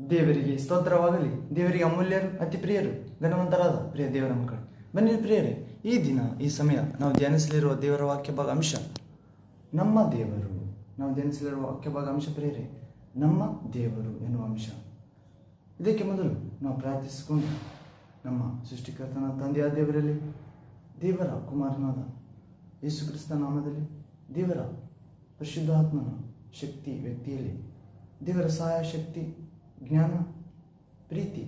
ದೇವರಿಗೆ ಸ್ತೋತ್ರವಾಗಲಿ. ದೇವರಿಗೆ ಅಮೂಲ್ಯರು, ಅತಿ ಪ್ರಿಯರು, ಘನವಂತರಾದ ಪ್ರಿಯ ದೇವರ ಮಕ್ಕಳು, ಬನ್ನಿ ಪ್ರಿಯರೇ, ಈ ದಿನ ಈ ಸಮಯ ನಾವು ಧ್ಯಾನಿಸಲಿರುವ ದೇವರ ವಾಕ್ಯ ಭಾಗ ಅಂಶ ನಮ್ಮ ದೇವರು. ನಾವು ಧ್ಯಾನಿಸಲಿರುವ ವಾಕ್ಯ ಭಾಗ ಅಂಶ ಪ್ರಿಯರೇ, ನಮ್ಮ ದೇವರು ಎನ್ನುವ ಅಂಶ. ಇದಕ್ಕೆ ಮೊದಲು ನಾವು ಪ್ರಾರ್ಥಿಸಿಕೊಂಡು ನಮ್ಮ ಸೃಷ್ಟಿಕರ್ತನ ತಂದೆಯ ದೇವರಲ್ಲಿ, ದೇವರ ಕುಮಾರನಾದ ಯೇಸು ಕ್ರಿಸ್ತ ನಾಮದಲ್ಲಿ, ದೇವರ ಪರಿಶುದ್ಧಾತ್ಮನ ಶಕ್ತಿ ವ್ಯಕ್ತಿಯಲ್ಲಿ, ದೇವರ ಸಹಾಯ ಶಕ್ತಿ, ಜ್ಞಾನ, ಪ್ರೀತಿ,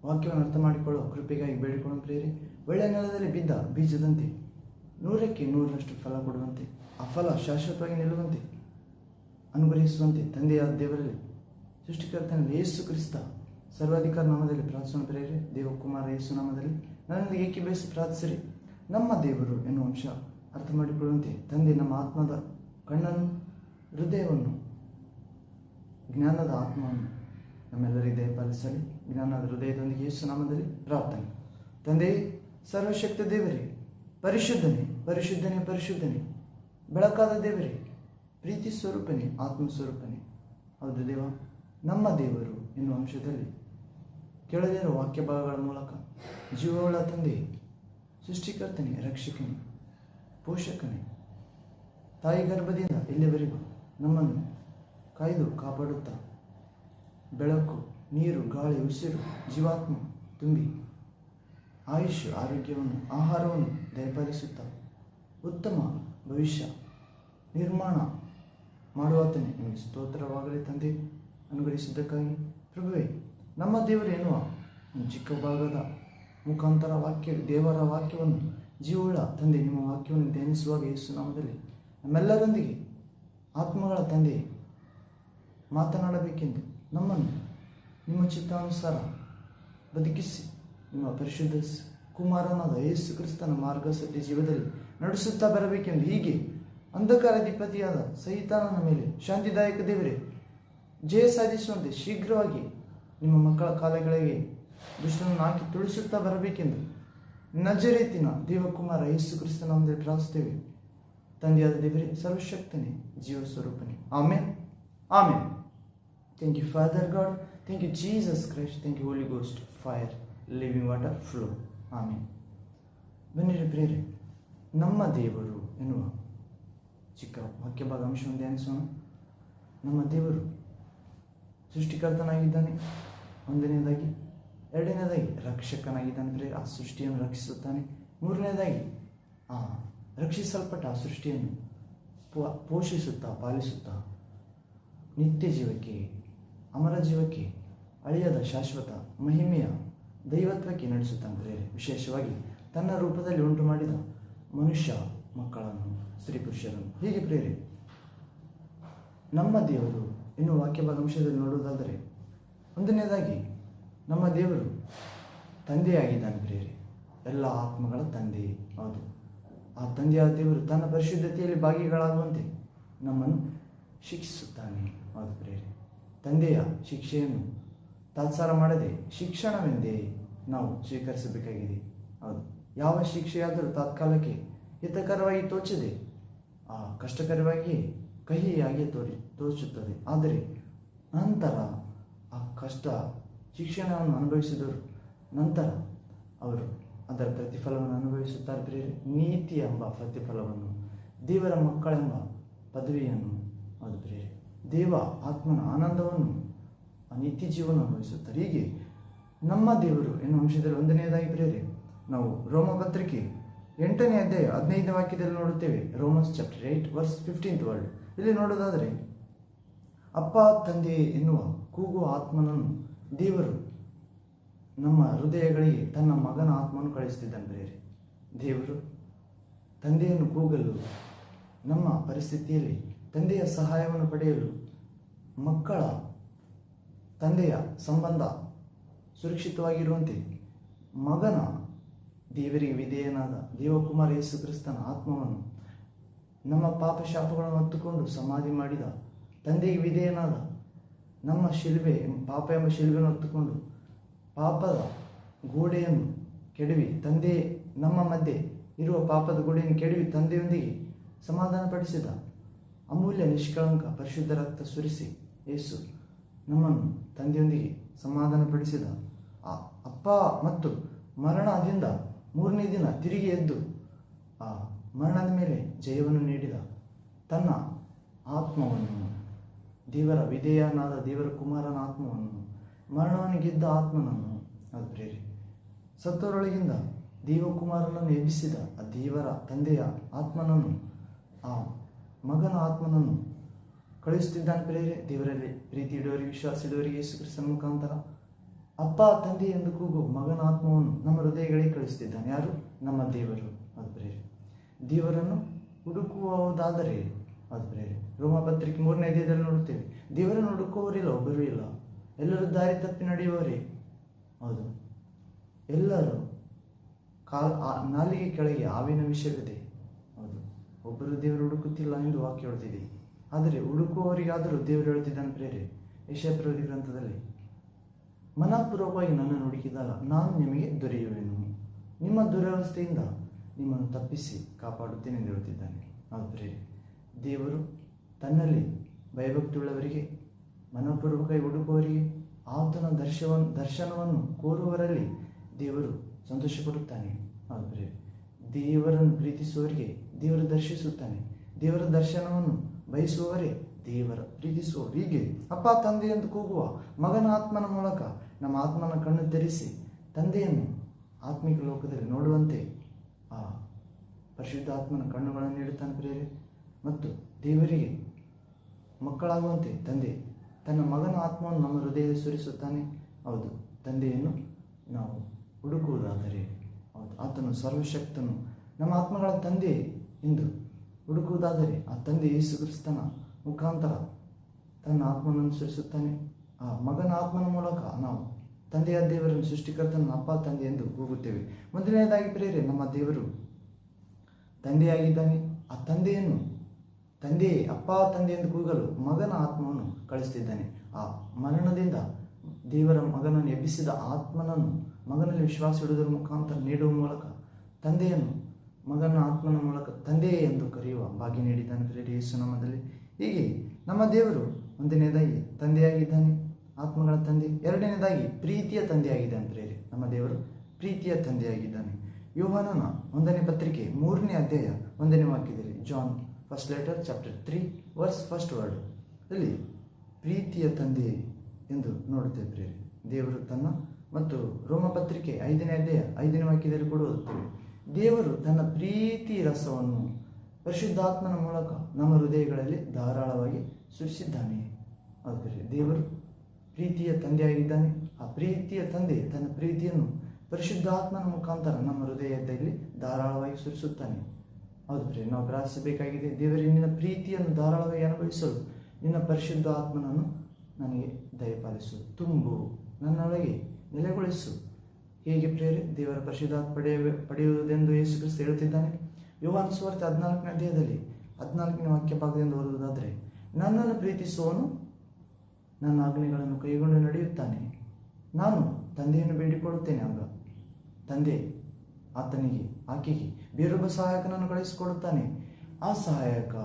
ವಾಕ್ಯವನ್ನು ಅರ್ಥ ಮಾಡಿಕೊಳ್ಳುವ ಕೃಪೆಗಾಗಿ ಬೇಡಿಕೊಳ್ಳುವ ಪ್ರಿಯರೇ, ಒಳ್ಳೆಯ ನೆಲದಲ್ಲಿ ಬಿದ್ದ ಬೀಜದಂತೆ 100ಕ್ಕೆ 100ರಷ್ಟು ಫಲ ಕೊಡುವಂತೆ, ಆ ಫಲ ಶಾಶ್ವತವಾಗಿ ನಿಲ್ಲುವಂತೆ ಅನುಗ್ರಹಿಸುವಂತೆ ತಂದೆಯಾದ ದೇವರಲ್ಲಿ, ಸೃಷ್ಟಿಕರ್ತನಲ್ಲಿ ಯೇಸು ಕ್ರಿಸ್ತ ಸರ್ವಾಧಿಕಾರ ನಾಮದಲ್ಲಿ ಪ್ರಾರ್ಥಿಸುವ ಪ್ರಿಯರೇ, ದೇವಕುಮಾರ ಯೇಸು ನಾಮದಲ್ಲಿ ನನ್ನೊಂದಿಗೆ ಏಕೀಭವಿಸಿ ಪ್ರಾರ್ಥಿಸಿರಿ. ನಮ್ಮ ದೇವರು ಎನ್ನುವ ಅಂಶ ಅರ್ಥ ಮಾಡಿಕೊಳ್ಳುವಂತೆ ತಂದೆ ನಮ್ಮ ಆತ್ಮದ ಕಣ್ಣನ್ನು, ಹೃದಯವನ್ನು, ಜ್ಞಾನದ ಆತ್ಮವನ್ನು ನಮ್ಮೆಲ್ಲರಿಗೆ ದಯಪಾಲಿಸಲಿ. ಜ್ಞಾನದ ಹೃದಯದೊಂದಿಗೆ ಯೇಸು ನಾಮದಲ್ಲಿ ಪ್ರಾರ್ಥನೆ. ತಂದೆಯೇ, ಸರ್ವಶಕ್ತ ದೇವರೇ, ಪರಿಶುದ್ಧನೇ ಪರಿಶುದ್ಧನೇ ಪರಿಶುದ್ಧನೇ, ಬೆಳಕಾದ ದೇವರೇ, ಪ್ರೀತಿ ಸ್ವರೂಪನೇ, ಆತ್ಮ ಸ್ವರೂಪನೇ. ಹೌದು ದೇವ, ನಮ್ಮ ದೇವರು ಎನ್ನುವ ಅಂಶದಲ್ಲಿ ಕೇಳದಿರುವ ವಾಕ್ಯ ಭಾಗಗಳ ಮೂಲಕ ಜೀವವುಳ್ಳ ತಂದೆಯೇ, ಸೃಷ್ಟಿಕರ್ತನೇ, ರಕ್ಷಕನೇ, ಪೋಷಕನೇ, ತಾಯಿ ಗರ್ಭದಿಂದ ಇಲ್ಲಿವರೆಗೂ ನಮ್ಮನ್ನು ಕಾಯ್ದು ಕಾಪಾಡುತ್ತಾ ಬೆಳಕು, ನೀರು, ಗಾಳಿ, ಉಸಿರು, ಜೀವಾತ್ಮ ತುಂಬಿ ಆಯುಷ್, ಆರೋಗ್ಯವನ್ನು, ಆಹಾರವನ್ನು ದಯಪಾಲಿಸುತ್ತಾ ಉತ್ತಮ ಭವಿಷ್ಯ ನಿರ್ಮಾಣ ಮಾಡುವಾತನೇ ನಿಮಗೆ ಸ್ತೋತ್ರವಾಗಲಿ. ತಂದೆ, ಅನುಗ್ರಹಿಸಿದ್ದಕ್ಕಾಗಿ ಪ್ರಭುವೇ, ನಮ್ಮ ದೇವರು ಎನ್ನುವ ಚಿಕ್ಕ ಭಾಗದ ಮುಖಾಂತರ ದೇವರ ವಾಕ್ಯವನ್ನು ಜೀವವುಳ್ಳ ತಂದೆ, ನಿಮ್ಮ ವಾಕ್ಯವನ್ನು ಧ್ಯಾನಿಸುವಾಗ ಯೇಸು ನಾಮದಲ್ಲಿ ನಮ್ಮೆಲ್ಲರೊಂದಿಗೆ ಆತ್ಮಗಳ ತಂದೆ ಮಾತನಾಡಬೇಕೆಂದು ನಮ್ಮನ್ನು ನಿಮ್ಮ ಚಿತ್ತಾನುಸಾರ ಬದುಕಿಸಿ ನಿಮ್ಮ ಪರಿಶುದ್ಧ ಕುಮಾರನಾದ ಯೇಸು ಕ್ರಿಸ್ತನ ಮಾರ್ಗ ಸತ್ಯ ಜೀವದಲ್ಲಿ ನಡೆಸುತ್ತಾ ಬರಬೇಕೆಂದು, ಹೀಗೆ ಅಂಧಕಾರಾಧಿಪತಿಯಾದ ಸೈತಾನನ ಮೇಲೆ ಶಾಂತಿದಾಯಕ ದೇವರೇ ಜಯ ಸಾಧಿಸುವಂತೆ ಶೀಘ್ರವಾಗಿ ನಿಮ್ಮ ಮಕ್ಕಳ ಕಾಲಗಳಿಗೆ ದುಷ್ಟನನ್ನು ಹಾಕಿ ತುಳಿಸುತ್ತಾ ಬರಬೇಕೆಂದು ನಜರೇತಿನ ದೇವಕುಮಾರ ಯೇಸು ಕ್ರಿಸ್ತನ ನಾಮದಲ್ಲಿ ಪ್ರಾರ್ಥಿಸುತ್ತೇವೆ. ತಂದೆಯಾದ ದೇವರೇ, ಸರ್ವಶಕ್ತನೇ, ಜೀವ ಸ್ವರೂಪನೇ. Amen, amen. Thank you, Father God. Thank you, Jesus Christ. Thank you, Holy Ghost, fire, living water, flow. Amen. ಬನ್ನಿರಿ ಪ್ರಿಯರೇ, ನಮ್ಮ ದೇವರು ಎನ್ನುವ ಚಿಕ್ಕ ವಾಕ್ಯ ಭಾಗ ಅಂಶವನ್ನು ಧ್ಯಾನಿಸೋಣ. ನಮ್ಮ ದೇವರು ಸೃಷ್ಟಿಕರ್ತನಾಗಿದ್ದಾನೆ, ಒಂದನೇದಾಗಿ. ಎರಡನೇದಾಗಿ ರಕ್ಷಕನಾಗಿದ್ದಾನೆ ಪ್ರಿಯರೇ, ಆ ಸೃಷ್ಟಿಯನ್ನು ರಕ್ಷಿಸುತ್ತಾನೆ. ಮೂರನೇದಾಗಿ ಆ ರಕ್ಷಿಸಲ್ಪಟ್ಟ ಆ ಸೃಷ್ಟಿಯನ್ನು ಪೋಷಿಸುತ್ತಾ, ಪಾಲಿಸುತ್ತಾ ನಿತ್ಯ ಜೀವಕ್ಕೆ, ಅಮರ ಜೀವಕ್ಕೆ, ಅಳಿಯದ ಶಾಶ್ವತ ಮಹಿಮೆಯ ದೈವತ್ವಕ್ಕೆ ನಡೆಸುತ್ತಾನೆ ಪ್ರಿಯರೇ. ವಿಶೇಷವಾಗಿ ತನ್ನ ರೂಪದಲ್ಲಿ ಉಂಟು ಮಾಡಿದ ಮನುಷ್ಯ ಮಕ್ಕಳನ್ನು, ಸ್ತ್ರೀ ಪುರುಷರನ್ನು. ಹೀಗೆ ಪ್ರಿಯರೇ, ನಮ್ಮ ದೇವರು ಎನ್ನುವ ವಾಕ್ಯ ಭಾಗ ಅಂಶದಲ್ಲಿ ನೋಡುವುದಾದರೆ, ಒಂದನೇದಾಗಿ ನಮ್ಮ ದೇವರು ತಂದೆಯಾಗಿದ್ದಾನೆ ಪ್ರಿಯರೇ, ಎಲ್ಲ ಆತ್ಮಗಳ ತಂದೆ. ಹೌದು, ಆ ತಂದೆಯಾದ ದೇವರು ತನ್ನ ಪರಿಶುದ್ಧತೆಯಲ್ಲಿ ಭಾಗಿಗಳಾಗುವಂತೆ ನಮ್ಮನ್ನು ಶಿಕ್ಷಿಸುತ್ತಾನೆ. ಹೌದು ಪ್ರಿಯರೇ, ತಂದೆಯ ಶಿಕ್ಷೆಯನ್ನು ತಾತ್ಸಾರ ಮಾಡದೆ ಶಿಕ್ಷಣವೆಂದೇ ನಾವು ಸ್ವೀಕರಿಸಬೇಕಾಗಿದೆ. ಹೌದು, ಯಾವ ಶಿಕ್ಷೆಯಾದರೂ ತಾತ್ಕಾಲಕ್ಕೆ ಹಿತಕರವಾಗಿ ತೋಚದೆ ಆ ಕಷ್ಟಕರವಾಗಿ ಕಹಿಯಾಗಿ ತೋಚುತ್ತದೆ. ಆದರೆ ನಂತರ ಆ ಕಷ್ಟ ಶಿಕ್ಷಣವನ್ನು ಅನುಭವಿಸಿದವರು ನಂತರ ಅವರು ಅದರ ಪ್ರತಿಫಲವನ್ನು ಅನುಭವಿಸುತ್ತಾರೆ ಪ್ರಿಯರೇ. ನೀತಿ ಎಂಬ ಪ್ರತಿಫಲವನ್ನು, ದೇವರ ಮಕ್ಕಳೆಂಬ ಪದವಿಯನ್ನು, ಅದು ಪ್ರಿಯರೇ, ದೇವ ಆತ್ಮನ ಆನಂದವನ್ನು, ಆ ನಿತ್ಯ ಜೀವನ ಅನುಭವಿಸುತ್ತಾರೆ. ಹೀಗೆ ನಮ್ಮ ದೇವರು ಎನ್ನುವ ಅಂಶದಲ್ಲಿ ಒಂದನೆಯದಾಗಿ ಪ್ರಿಯರೇ, ನಾವು ರೋಮ ಪತ್ರಿಕೆ 8ನೇ ಅಧ್ಯಾಯ 15ನೇ ವಾಕ್ಯದಲ್ಲಿ ನೋಡುತ್ತೇವೆ. Romans chapter 8 verse 15th word. ಇಲ್ಲಿ ನೋಡೋದಾದರೆ, ಅಪ್ಪ ತಂದೆ ಎನ್ನುವ ಕೂಗುವ ಆತ್ಮನನ್ನು ದೇವರು ನಮ್ಮ ಹೃದಯಗಳಿಗೆ ತನ್ನ ಮಗನ ಆತ್ಮವನ್ನು ಕಳಿಸುತ್ತಿದ್ದಾನೆ ಪ್ರಿಯರೇ. ದೇವರು ತಂದೆಯನ್ನು ಕೂಗಲು, ನಮ್ಮ ಪರಿಸ್ಥಿತಿಯಲ್ಲಿ ತಂದೆಯ ಸಹಾಯವನ್ನು ಪಡೆಯಲು, ಮಕ್ಕಳ ತಂದೆಯ ಸಂಬಂಧ ಸುರಕ್ಷಿತವಾಗಿರುವಂತೆ ಮಗನ ದೇವರಿಗೆ ವಿಧೇಯನಾದ ದೇವಕುಮಾರ ಯೇಸು ಕ್ರಿಸ್ತನ ಆತ್ಮವನ್ನು ನಮ್ಮ ಪಾಪ ಶಾಪಗಳನ್ನು ಹೊತ್ತುಕೊಂಡು ಸಮಾಧಿ ಮಾಡಿದ ತಂದೆಗೆ ವಿಧೇಯನಾದ ನಮ್ಮ ಶಿಲ್ಬೆ, ಪಾಪ ಎಂಬ ಶಿಲ್ಬೆಯನ್ನು ಹೊತ್ತುಕೊಂಡು ಪಾಪದ ಗೋಡೆಯನ್ನು ಕೆಡವಿ ತಂದೆ, ನಮ್ಮ ಮಧ್ಯೆ ಇರುವ ಪಾಪದ ಗೋಡೆಯನ್ನು ಕೆಡವಿ ತಂದೆಯೊಂದಿಗೆ ಸಮಾಧಾನಪಡಿಸಿದ ಅಮೂಲ್ಯ ನಿಷ್ಕಳಂಕ ಪರಿಶುದ್ಧ ರಕ್ತ ಸುರಿಸಿ ಯೇಸು ನಮ್ಮನ್ನು ತಂದೆಯೊಂದಿಗೆ ಸಮಾಧಾನಪಡಿಸಿದ ಆ ಅಪ್ಪ ಮತ್ತು ಮರಣದಿಂದ 3ನೇ ದಿನ ತಿರುಗಿ ಎದ್ದು ಆ ಮರಣದ ಮೇಲೆ ಜಯವನ್ನು ನೀಡಿದ ತನ್ನ ಆತ್ಮವನ್ನು, ದೇವರ ವಿಧೇಯನಾದ ದೇವರ ಕುಮಾರನ ಆತ್ಮವನ್ನು, ಮರಣವನ್ನು ಗೆದ್ದ ಆತ್ಮನನ್ನು, ಅದು ಪ್ರೇರಿ ಸತ್ತವರೊಳಗಿಂದ ದೇವಕುಮಾರನನ್ನು ಎಬ್ಬಿಸಿದ ಆ ದೇವರ ತಂದೆಯ ಆತ್ಮನನ್ನು, ಆ ಮಗನ ಆತ್ಮನನ್ನು ಕಳುಹಿಸುತ್ತಿದ್ದಾನೆ ಪ್ರೇರೆ. ದೇವರಲ್ಲಿ ಪ್ರೀತಿ ಇಡುವವರಿಗೆ, ವಿಶ್ವಾಸ ಇಡುವವರಿಗೆ ಯೇಸು ಕ್ರಿಸ್ತನ ಮುಖಾಂತರ ಅಪ್ಪ ತಂದೆ ಎಂದು ಕೂಗು ಮಗನ ಆತ್ಮವನ್ನು ನಮ್ಮ ಹೃದಯಗಳಿಗೆ ಕಳಿಸುತ್ತಿದ್ದಾನೆ. ಯಾರು? ನಮ್ಮ ದೇವರು. ಅದು ಪ್ರೇರೆ. ದೇವರನ್ನು ಹುಡುಕುವುದಾದರೆ, ಅದು ಪ್ರೇರೆ, ರೋಮಪತ್ರಿಕೆ 3ನೇ ಅಧ್ಯಾಯದಲ್ಲಿ ನೋಡುತ್ತೇವೆ, ದೇವರನ್ನು ಹುಡುಕುವವರಿಲ್ಲ, ಒಬ್ಬರೂ ಇಲ್ಲ, ಎಲ್ಲರೂ ದಾರಿ ತಪ್ಪಿ ನಡೆಯುವವರೇ. ಹೌದು, ಎಲ್ಲರೂ ನಾಲಿಗೆ ಕೆಳಗೆ ಹಾವಿನ ವಿಷಯವಿದೆ. ಹೌದು, ಒಬ್ಬರು ದೇವರು ಹುಡುಕುತ್ತಿಲ್ಲ ಎಂದು ವಾಕ್ಯ ಹೇಳ್ತಿದೆ. ಆದರೆ ಹುಡುಕುವವರಿಗಾದರೂ ದೇವರು ಹೇಳ್ತಿದ್ದಾನೆ ಪ್ರೇರೆ. ಯೆಶಾಯ ಪ್ರವಾದಿ ಗ್ರಂಥದಲ್ಲಿ, ಮನಪೂರ್ವಕವಾಗಿ ನನ್ನನ್ನು ಹುಡುಕಿದಾಗ ನಾನು ನಿಮಗೆ ದೊರೆಯುವೆನು, ನಿಮ್ಮ ದುರವಸ್ಥೆಯಿಂದ ನಿಮ್ಮನ್ನು ತಪ್ಪಿಸಿ ಕಾಪಾಡುತ್ತೇನೆ ಎಂದು ಹೇಳುತ್ತಿದ್ದಾನೆ. ಹೌದು ಪ್ರೇರೆ, ದೇವರು ತನ್ನಲ್ಲಿ ಭಯಭಕ್ತಿಯುಳ್ಳವರಿಗೆ, ಮನಪೂರ್ವಕವಾಗಿ ಹುಡುಕುವವರಿಗೆ, ಆತನ ದರ್ಶನವನ್ನು ಕೋರುವವರಲ್ಲಿ ದೇವರು ಸಂತೋಷಪಡುತ್ತಾನೆ. ಹೌದು ಪ್ರೇರೆ, ದೇವರನ್ನು ಪ್ರೀತಿಸುವವರಿಗೆ ದೇವರು ದರ್ಶಿಸುತ್ತಾನೆ. ದೇವರ ದರ್ಶನವನ್ನು ಬಯಸುವವರೇ ದೇವರ ಪ್ರೀತಿಸುವವರು. ಹೀಗೆ ಅಪ್ಪ ತಂದೆ ಎಂದು ಕೂಗುವ ಮಗನ ಆತ್ಮನ ಮೂಲಕ ನಮ್ಮ ಆತ್ಮನ ಕಣ್ಣು ತೆರೆಸಿ ತಂದೆಯನ್ನು ಆತ್ಮಿಕ ಲೋಕದಲ್ಲಿ ನೋಡುವಂತೆ ಆ ಪರಿಶುದ್ಧ ಆತ್ಮನ ಕಣ್ಣುಗಳನ್ನು ನೀಡುತ್ತಾನೆ ಪ್ರೇರೆ. ಮತ್ತು ದೇವರಿಗೆ ಮಕ್ಕಳಾಗುವಂತೆ ತಂದೆ ತನ್ನ ಮಗನ ಆತ್ಮವನ್ನು ನಮ್ಮ ಹೃದಯದಲ್ಲಿ ಸುರಿಸುತ್ತಾನೆ. ಹೌದು, ತಂದೆಯನ್ನು ನಾವು ಹುಡುಕುವುದಾದರೆ, ಹೌದು, ಆತನು ಸರ್ವಶಕ್ತನು, ನಮ್ಮ ಆತ್ಮಗಳ ತಂದೆ ಎಂದು ಹುಡುಕುವುದಾದರೆ ಆ ತಂದೆ ಯೇಸು ಕ್ರಿಸ್ತನ ಮುಖಾಂತರ ತನ್ನ ಆತ್ಮನನ್ನು ಸುರಿಸುತ್ತಾನೆ. ಆ ಮಗನ ಆತ್ಮನ ಮೂಲಕ ನಾವು ತಂದೆಯ ದೇವರನ್ನು, ಸೃಷ್ಟಿಕರ್ತನ ಅಪ್ಪ ತಂದೆ ಎಂದು ಕೂಗುತ್ತೇವೆ. ಮೊದಲನೇದಾಗಿ ಪ್ರೇರೆ, ನಮ್ಮ ದೇವರು ತಂದೆಯಾಗಿದ್ದಾನೆ. ಆ ತಂದೆಯನ್ನು ತಂದೆಯೇ ಅಪ್ಪ ತಂದೆ ಎಂದು ಕೂಗಲು ಮಗನ ಆತ್ಮವನ್ನು ಕಳಿಸ್ತಿದ್ದಾನೆ. ಆ ಮರಣದಿಂದ ದೇವರ ಮಗನನ್ನು ಎಬ್ಬಿಸಿದ ಆತ್ಮನನ್ನು ಮಗನಲ್ಲಿ ವಿಶ್ವಾಸ ಇಡುವುದರ ಮುಖಾಂತರ ನೀಡುವ ಮೂಲಕ ತಂದೆಯನ್ನು ಮಗನ ಆತ್ಮನ ಮೂಲಕ ತಂದೆಯೇ ಎಂದು ಕರೆಯುವ ಭಾಗ್ಯ ನೀಡಿದ್ದಾನೆ ಪ್ರೇರೆ ಯೇಸು ನಾಮದಲ್ಲಿ. ಹೀಗೆ ನಮ್ಮ ದೇವರು ಒಂದನೇದಾಗಿ ತಂದೆಯಾಗಿದ್ದಾನೆ, ಆತ್ಮಗಳ ತಂದೆ. ಎರಡನೇದಾಗಿ ಪ್ರೀತಿಯ ತಂದೆಯಾಗಿದ್ದಾನೆ ಪ್ರೇರೆ. ನಮ್ಮ ದೇವರು ಪ್ರೀತಿಯ ತಂದೆಯಾಗಿದ್ದಾನೆ. ಯೋಹಾನನ 1ನೇ ಪತ್ರಿಕೆ 3ನೇ ಅಧ್ಯಾಯ 1ನೇ ವಾಕ್ಯದಲ್ಲಿ, John first letter chapter 3 verse first word ಅಲ್ಲಿ ಪ್ರೀತಿಯ ತಂದೆ ಎಂದು ನೋಡುತ್ತೇವೆ ಪ್ರೇರೆ. ದೇವರು ತನ್ನ, ಮತ್ತು ರೋಮಪತ್ರಿಕೆ 5ನೇ ಅಧ್ಯಾಯ 5ನೇ ವಾಕ್ಯದಲ್ಲಿ ಕೂಡ ಓದುತ್ತೇವೆ, ದೇವರು ತನ್ನ ಪ್ರೀತಿ ರಸವನ್ನು ಪರಿಶುದ್ಧಾತ್ಮನ ಮೂಲಕ ನಮ್ಮ ಹೃದಯಗಳಲ್ಲಿ ಧಾರಾಳವಾಗಿ ಸುರಿಸಿದ್ದಾನೆ. ಆದರೆ ದೇವರು ಪ್ರೀತಿಯ ತಂದೆಯಾಗಿದ್ದಾನೆ. ಆ ಪ್ರೀತಿಯ ತಂದೆ ತನ್ನ ಪ್ರೀತಿಯನ್ನು ಪರಿಶುದ್ಧಾತ್ಮನ ಮುಖಾಂತರ ನಮ್ಮ ಹೃದಯದಲ್ಲಿ ಧಾರಾಳವಾಗಿ ಸುರಿಸುತ್ತಾನೆ. ಹೌದು ಪ್ರಿಯ, ನಾವು ಪ್ರಾರ್ಥಿಸಬೇಕಾಗಿದೆ, ದೇವರೇ ನಿನ್ನ ಪ್ರೀತಿಯನ್ನು ಧಾರಾಳವಾಗಿ ಅನುಭವಿಸಲು ನಿನ್ನ ಪರಿಶುದ್ಧ ಆತ್ಮನನ್ನು ನನಗೆ ದಯಪಾಲಿಸು, ತುಂಬು, ನನ್ನೊಳಗೆ ನೆಲೆಗೊಳಿಸು. ಹೇಗೆ ಪ್ರೇರೆ ದೇವರ ಪರಿಶುದ್ಧಾತ್ಮ ಪಡೆಯುವುದೆಂದು ಯೇಸು ಕ್ರಿಸ್ತ ಹೇಳುತ್ತಿದ್ದಾನೆ. ಯೋಹಾನ ಸುವಾರ್ತೆ 14ನೇ ಅಧ್ಯಾಯದಲ್ಲಿ 14ನೇ ವಾಕ್ಯ ಭಾಗದಿಂದ ಓದುವುದಾದರೆ, ನನ್ನನ್ನು ಪ್ರೀತಿಸುವವನು ನನ್ನ ಆಜ್ಞೆಗಳನ್ನು ಕೈಗೊಂಡು ನಡೆಯುತ್ತಾನೆ, ನಾನು ತಂದೆಯನ್ನು ಬೇಡಿಕೊಳ್ಳುತ್ತೇನೆ, ಆಗ ತಂದೆ ಆತನಿಗೆ, ಆಕೆಗೆ ಬೇರೊಬ್ಬ ಸಹಾಯಕನನ್ನು ಕಳಿಸಿಕೊಡುತ್ತಾನೆ. ಆ ಸಹಾಯಕ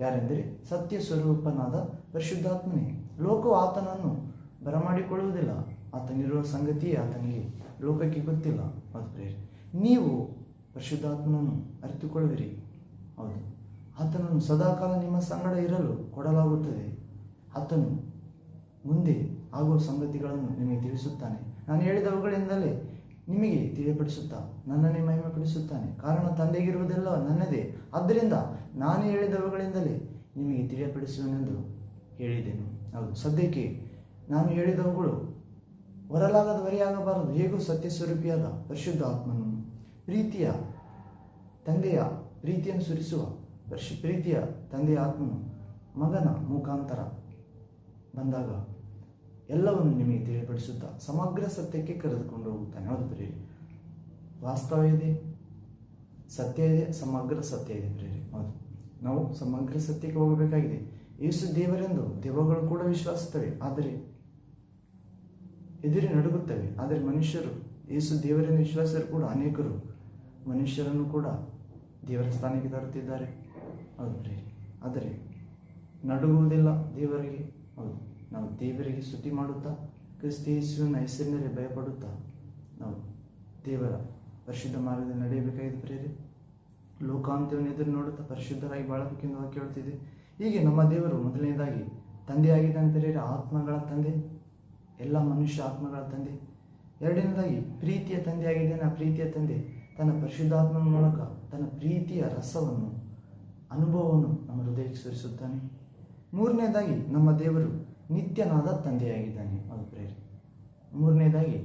ಯಾರೆಂದರೆ ಸತ್ಯ ಸ್ವರೂಪನಾದ ಪರಿಶುದ್ಧಾತ್ಮನೇ. ಲೋಕವು ಆತನನ್ನು ಬರಮಾಡಿಕೊಳ್ಳುವುದಿಲ್ಲ, ಆತನಿರುವ ಸಂಗತಿಯೇ ಆತನಿಗೆ ಲೋಕಕ್ಕೆ ಗೊತ್ತಿಲ್ಲ. ಅದು ಪ್ರೇರೆ, ನೀವು ಪರಿಶುದ್ಧಾತ್ಮನನ್ನು ಅರಿತುಕೊಳ್ಳುವಿರಿ. ಹೌದು, ಆತನನ್ನು ಸದಾಕಾಲ ನಿಮ್ಮ ಸಂಗಡ ಇರಲು ಕೊಡಲಾಗುತ್ತದೆ. ಆತನು ಮುಂದೆ ಆಗುವ ಸಂಗತಿಗಳನ್ನು ನಿಮಗೆ ತಿಳಿಸುತ್ತಾನೆ. ನಾನು ಹೇಳಿದವುಗಳಿಂದಲೇ ನಿಮಗೆ ತಿಳಿಯಪಡಿಸುತ್ತಾ ನನ್ನನ್ನೇ ಮಹಿಮೆಪಡಿಸುತ್ತಾನೆ. ಕಾರಣ ತಂದೆಗಿರುವುದೆಲ್ಲ ನನ್ನದೇ, ಆದ್ದರಿಂದ ನಾನು ಹೇಳಿದವುಗಳಿಂದಲೇ ನಿಮಗೆ ತಿಳಿಯಪಡಿಸುವೆನೆಂದು ಹೇಳಿದೆನು. ಹೌದು, ಸದ್ಯಕ್ಕೆ ನಾನು ಹೇಳಿದವುಗಳು ಹೊರಲಾಗದ ಹೊರೆಯಾಗಬಾರದು. ಹೇಗೂ ಸತ್ಯ ಸ್ವರೂಪಿಯಾದ ಪರಿಶುದ್ಧ ಆತ್ಮನು ಪ್ರೀತಿಯ ತಂದೆಯ ಪ್ರೀತಿಯನ್ನು ಸುರಿಸುವ ಪ್ರೀತಿಯ ತಂದೆಯ ಆತ್ಮನು ಮಗನ ಮುಖಾಂತರ ಬಂದಾಗ ಎಲ್ಲವನ್ನು ನಿಮಗೆ ತಿಳಿಯಪಡಿಸುತ್ತಾ ಸಮಗ್ರ ಸತ್ಯಕ್ಕೆ ಕರೆದುಕೊಂಡು ಹೋಗುತ್ತಾನೆ. ಹೌದು ಪ್ರೇರಿ, ವಾಸ್ತವ ಇದೆ, ಸತ್ಯ ಇದೆ, ಸಮಗ್ರ ಸತ್ಯ ಇದೆ ಪ್ರೇರಿ. ಹೌದು, ನಾವು ಸಮಗ್ರ ಸತ್ಯಕ್ಕೆ ಹೋಗಬೇಕಾಗಿದೆ. ಯೇಸು ದೇವರೆಂದು ದೆವ್ವಗಳು ಕೂಡ ವಿಶ್ವಾಸಿಸುತ್ತವೆ, ಆದರೆ ಎದುರಿ ನಡುಗುತ್ತವೆ. ಆದರೆ ಮನುಷ್ಯರು ಯೇಸು ದೇವರೆಂದು ವಿಶ್ವಾಸಿಸರು ಕೂಡ ಅನೇಕರು ಮನುಷ್ಯರನ್ನು ಕೂಡ ದೇವರ ಸ್ಥಾನಕ್ಕೆ ತರುತ್ತಿದ್ದಾರೆ. ಹೌದು ಪ್ರೇರಿ, ಆದರೆ ನಡುಗುವುದಿಲ್ಲ ದೇವರಿಗೆ. ಹೌದು, ನಾವು ದೇವರಿಗೆ ಸ್ತುತಿ ಮಾಡುತ್ತಾ ಕ್ರಿಸ್ತ ಯೇಸುವಿನ ಹೆಸರಿನಲ್ಲಿ ಭಯಪಡುತ್ತಾ ನಾವು ದೇವರ ಪರಿಶುದ್ಧ ಮಾರ್ಗದಲ್ಲಿ ನಡೆಯಬೇಕಾಗಿದೆ ಪ್ರಿಯರೇ. ಲೋಕಾಂತ್ಯವನ್ನು ಎದುರು ನೋಡುತ್ತಾ ಪರಿಶುದ್ಧರಾಗಿ ಬಾಳಬೇಕೆಂದು ವಾಕ್ಯ ಹೇಳುತ್ತಿದೆ. ಹೀಗೆ ನಮ್ಮ ದೇವರು ಮೊದಲನೇದಾಗಿ ತಂದೆಯಾಗಿದ್ದಾನೆ ಪ್ರಿಯರೇ, ಆತ್ಮಗಳ ತಂದೆ, ಎಲ್ಲ ಮನುಷ್ಯ ಆತ್ಮಗಳ ತಂದೆ. ಎರಡನೇದಾಗಿ ಪ್ರೀತಿಯ ತಂದೆಯಾಗಿದ್ದಾನೆ. ಆ ಪ್ರೀತಿಯ ತಂದೆ ತನ್ನ ಪರಿಶುದ್ಧಾತ್ಮನ ಮೂಲಕ ತನ್ನ ಪ್ರೀತಿಯ ರಸವನ್ನು, ಅನುಭವವನ್ನು ನಮ್ಮ ಹೃದಯಕ್ಕೆ ಸುರಿಸುತ್ತಾನೆ. ಮೂರನೇದಾಗಿ ನಮ್ಮ ದೇವರು ನಿತ್ಯನಾದ ತಂದೆಯಾಗಿದ್ದಾನೆ. ಅದು ಪ್ರೇರೆ. ಮೂರನೇದಾಗಿ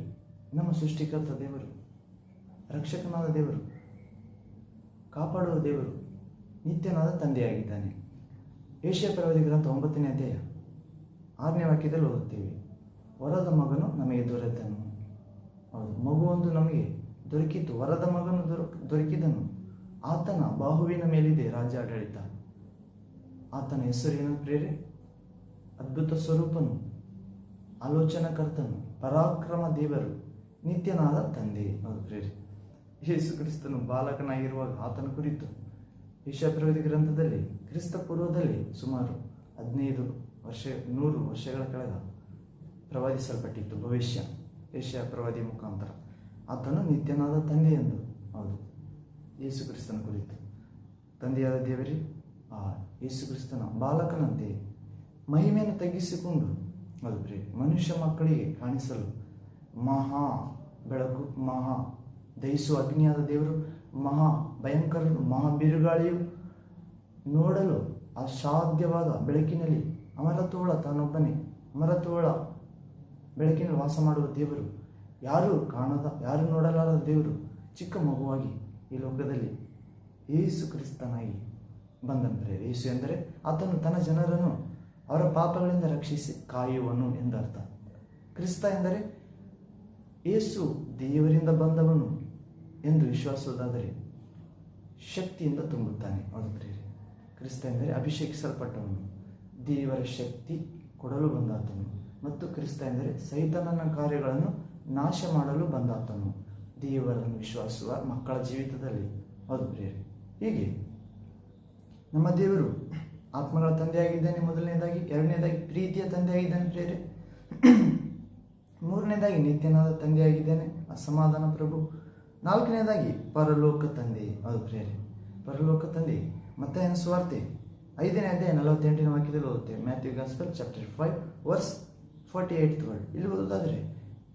ನಮ್ಮ ಸೃಷ್ಟಿಕರ್ತ ದೇವರು, ರಕ್ಷಕನಾದ ದೇವರು, ಕಾಪಾಡುವ ದೇವರು, ನಿತ್ಯನಾದ ತಂದೆಯಾಗಿದ್ದಾನೆ. ಯೆಶಾಯ ಪ್ರವಾದಿ ಗ್ರಂಥ 9ನೇ ಅಧ್ಯಾಯ 6ನೇ ವಾಕ್ಯದಲ್ಲಿ ಓದುತ್ತೇವೆ, ವರದ ಮಗನು ನಮಗೆ ದೊರೆತನು. ಹೌದು, ಮಗುವೊಂದು ನಮಗೆ ದೊರಕಿತು, ವರದ ಮಗನು ದೊರಕಿದನು. ಆತನ ಬಾಹುವಿನ ಮೇಲಿದೆ ರಾಜ್ಯಾಡಳಿತ. ಆತನ ಹೆಸರೇನು ಪ್ರೇರೆ? ಅದ್ಭುತ ಸ್ವರೂಪನು, ಆಲೋಚನಾಕರ್ತನು, ಪರಾಕ್ರಮ ದೇವರು, ನಿತ್ಯನಾದ ತಂದೆ. ಹೌದು ಪ್ರೇರೆ. ಯೇಸು ಕ್ರಿಸ್ತನು ಬಾಲಕನಾಗಿರುವಾಗ ಆತನ ಕುರಿತು ಯೆಶಾಯ ಪ್ರವಾದಿ ಗ್ರಂಥದಲ್ಲಿ ಕ್ರಿಸ್ತ ಪೂರ್ವದಲ್ಲಿ ಸುಮಾರು 100 ವರ್ಷಗಳ ಕೆಳಗ ಪ್ರವಾದಿಸಲ್ಪಟ್ಟಿತ್ತು ಭವಿಷ್ಯ ಯೆಶಾಯ ಪ್ರವಾದಿ ಮುಖಾಂತರ. ಆತನು ನಿತ್ಯನಾದ ತಂದೆ ಎಂದು. ಹೌದು, ಯೇಸು ಕ್ರಿಸ್ತನ ಕುರಿತು ತಂದೆಯಾದ ದೇವರೇ ಆ ಯೇಸು ಕ್ರಿಸ್ತನ ಬಾಲಕನಂತೆ ಮಹಿಮೆಯನ್ನು ತಗ್ಗಿಸಿಕೊಂಡು ಅದು ಪ್ರಿಯ ಮನುಷ್ಯ ಮಕ್ಕಳಿಗೆ ಕಾಣಿಸಲು ಮಹಾ ಬೆಳಕು, ಮಹಾ ದಹಿಸುವ ಅಗ್ನಿಯಾದ ದೇವರು, ಮಹಾ ಭಯಂಕರನು, ಮಹಾ ಬಿರುಗಾಳಿಯು, ನೋಡಲು ಅಸಾಧ್ಯವಾದ ಬೆಳಕಿನಲ್ಲಿ ಅಮರತ್ವವುಳ್ಳ ತಾನೊಬ್ಬನೇ ಅಮರತ್ವವುಳ್ಳ ಬೆಳಕಿನಲ್ಲಿ ವಾಸ ಮಾಡುವ ದೇವರು, ಯಾರೂ ಕಾಣದ, ಯಾರೂ ನೋಡಲಾರದ ದೇವರು ಚಿಕ್ಕ ಮಗುವಾಗಿ ಈ ಲೋಕದಲ್ಲಿ ಯೇಸು ಕ್ರಿಸ್ತನಾಗಿ ಬಂದಂತೆ. ಯೇಸು ಎಂದರೆ ಆತನು ತನ್ನ ಜನರನ್ನು ಅವರ ಪಾಪಗಳಿಂದ ರಕ್ಷಿಸಿ ಕಾಯುವನು ಎಂದರ್ಥ. ಕ್ರಿಸ್ತ ಎಂದರೆ ಯೇಸು ದೇವರಿಂದ ಬಂದವನು ಎಂದು ವಿಶ್ವಾಸವಾದರೆ ಶಕ್ತಿಯಿಂದ ತುಂಬುತ್ತಾನೆ. ಹೌದು ಪ್ರಿಯರೇ, ಕ್ರಿಸ್ತ ಎಂದರೆ ಅಭಿಷೇಕಿಸಲ್ಪಟ್ಟವನು, ದೇವರ ಶಕ್ತಿ ಕೊಡಲು ಬಂದಾತನು. ಮತ್ತು ಕ್ರಿಸ್ತ ಎಂದರೆ ಸೈತಾನನ ಕಾರ್ಯಗಳನ್ನು ನಾಶ ಮಾಡಲು ಬಂದಾತನು, ದೇವರನ್ನು ವಿಶ್ವಾಸುವ ಮಕ್ಕಳ ಜೀವಿತದಲ್ಲಿ. ಹೌದು ಪ್ರಿಯರೇ, ಹೀಗೆ ನಮ್ಮ ದೇವರು ಆತ್ಮಗಳ ತಂದೆಯಾಗಿದ್ದಾನೆ ಮೊದಲನೇದಾಗಿ. ಎರಡನೇದಾಗಿ ಪ್ರೀತಿಯ ತಂದೆಯಾಗಿದ್ದಾನೆ ಪ್ರಿಯರೇ. ಮೂರನೇದಾಗಿ ನಿತ್ಯನಾದ ತಂದೆಯಾಗಿದ್ದಾನೆ, ಅಸಮಾಧಾನ ಪ್ರಭು. ನಾಲ್ಕನೇದಾಗಿ ಪರಲೋಕ ತಂದೆ. ಹೌದು ಪ್ರಿಯರೇ, ಪರಲೋಕ ತಂದೆ. ಮತ್ತಾಯನ ಸುವಾರ್ತೆ 5ನೇ ಅಧ್ಯಾಯ 48ನೇ ವಾಕ್ಯದಲ್ಲಿ ಓದುತ್ತೇವೆ. Matthew gospel chapter 5 verse 48th word. ಇಲ್ಲಿ ಓದೋದಾದರೆ,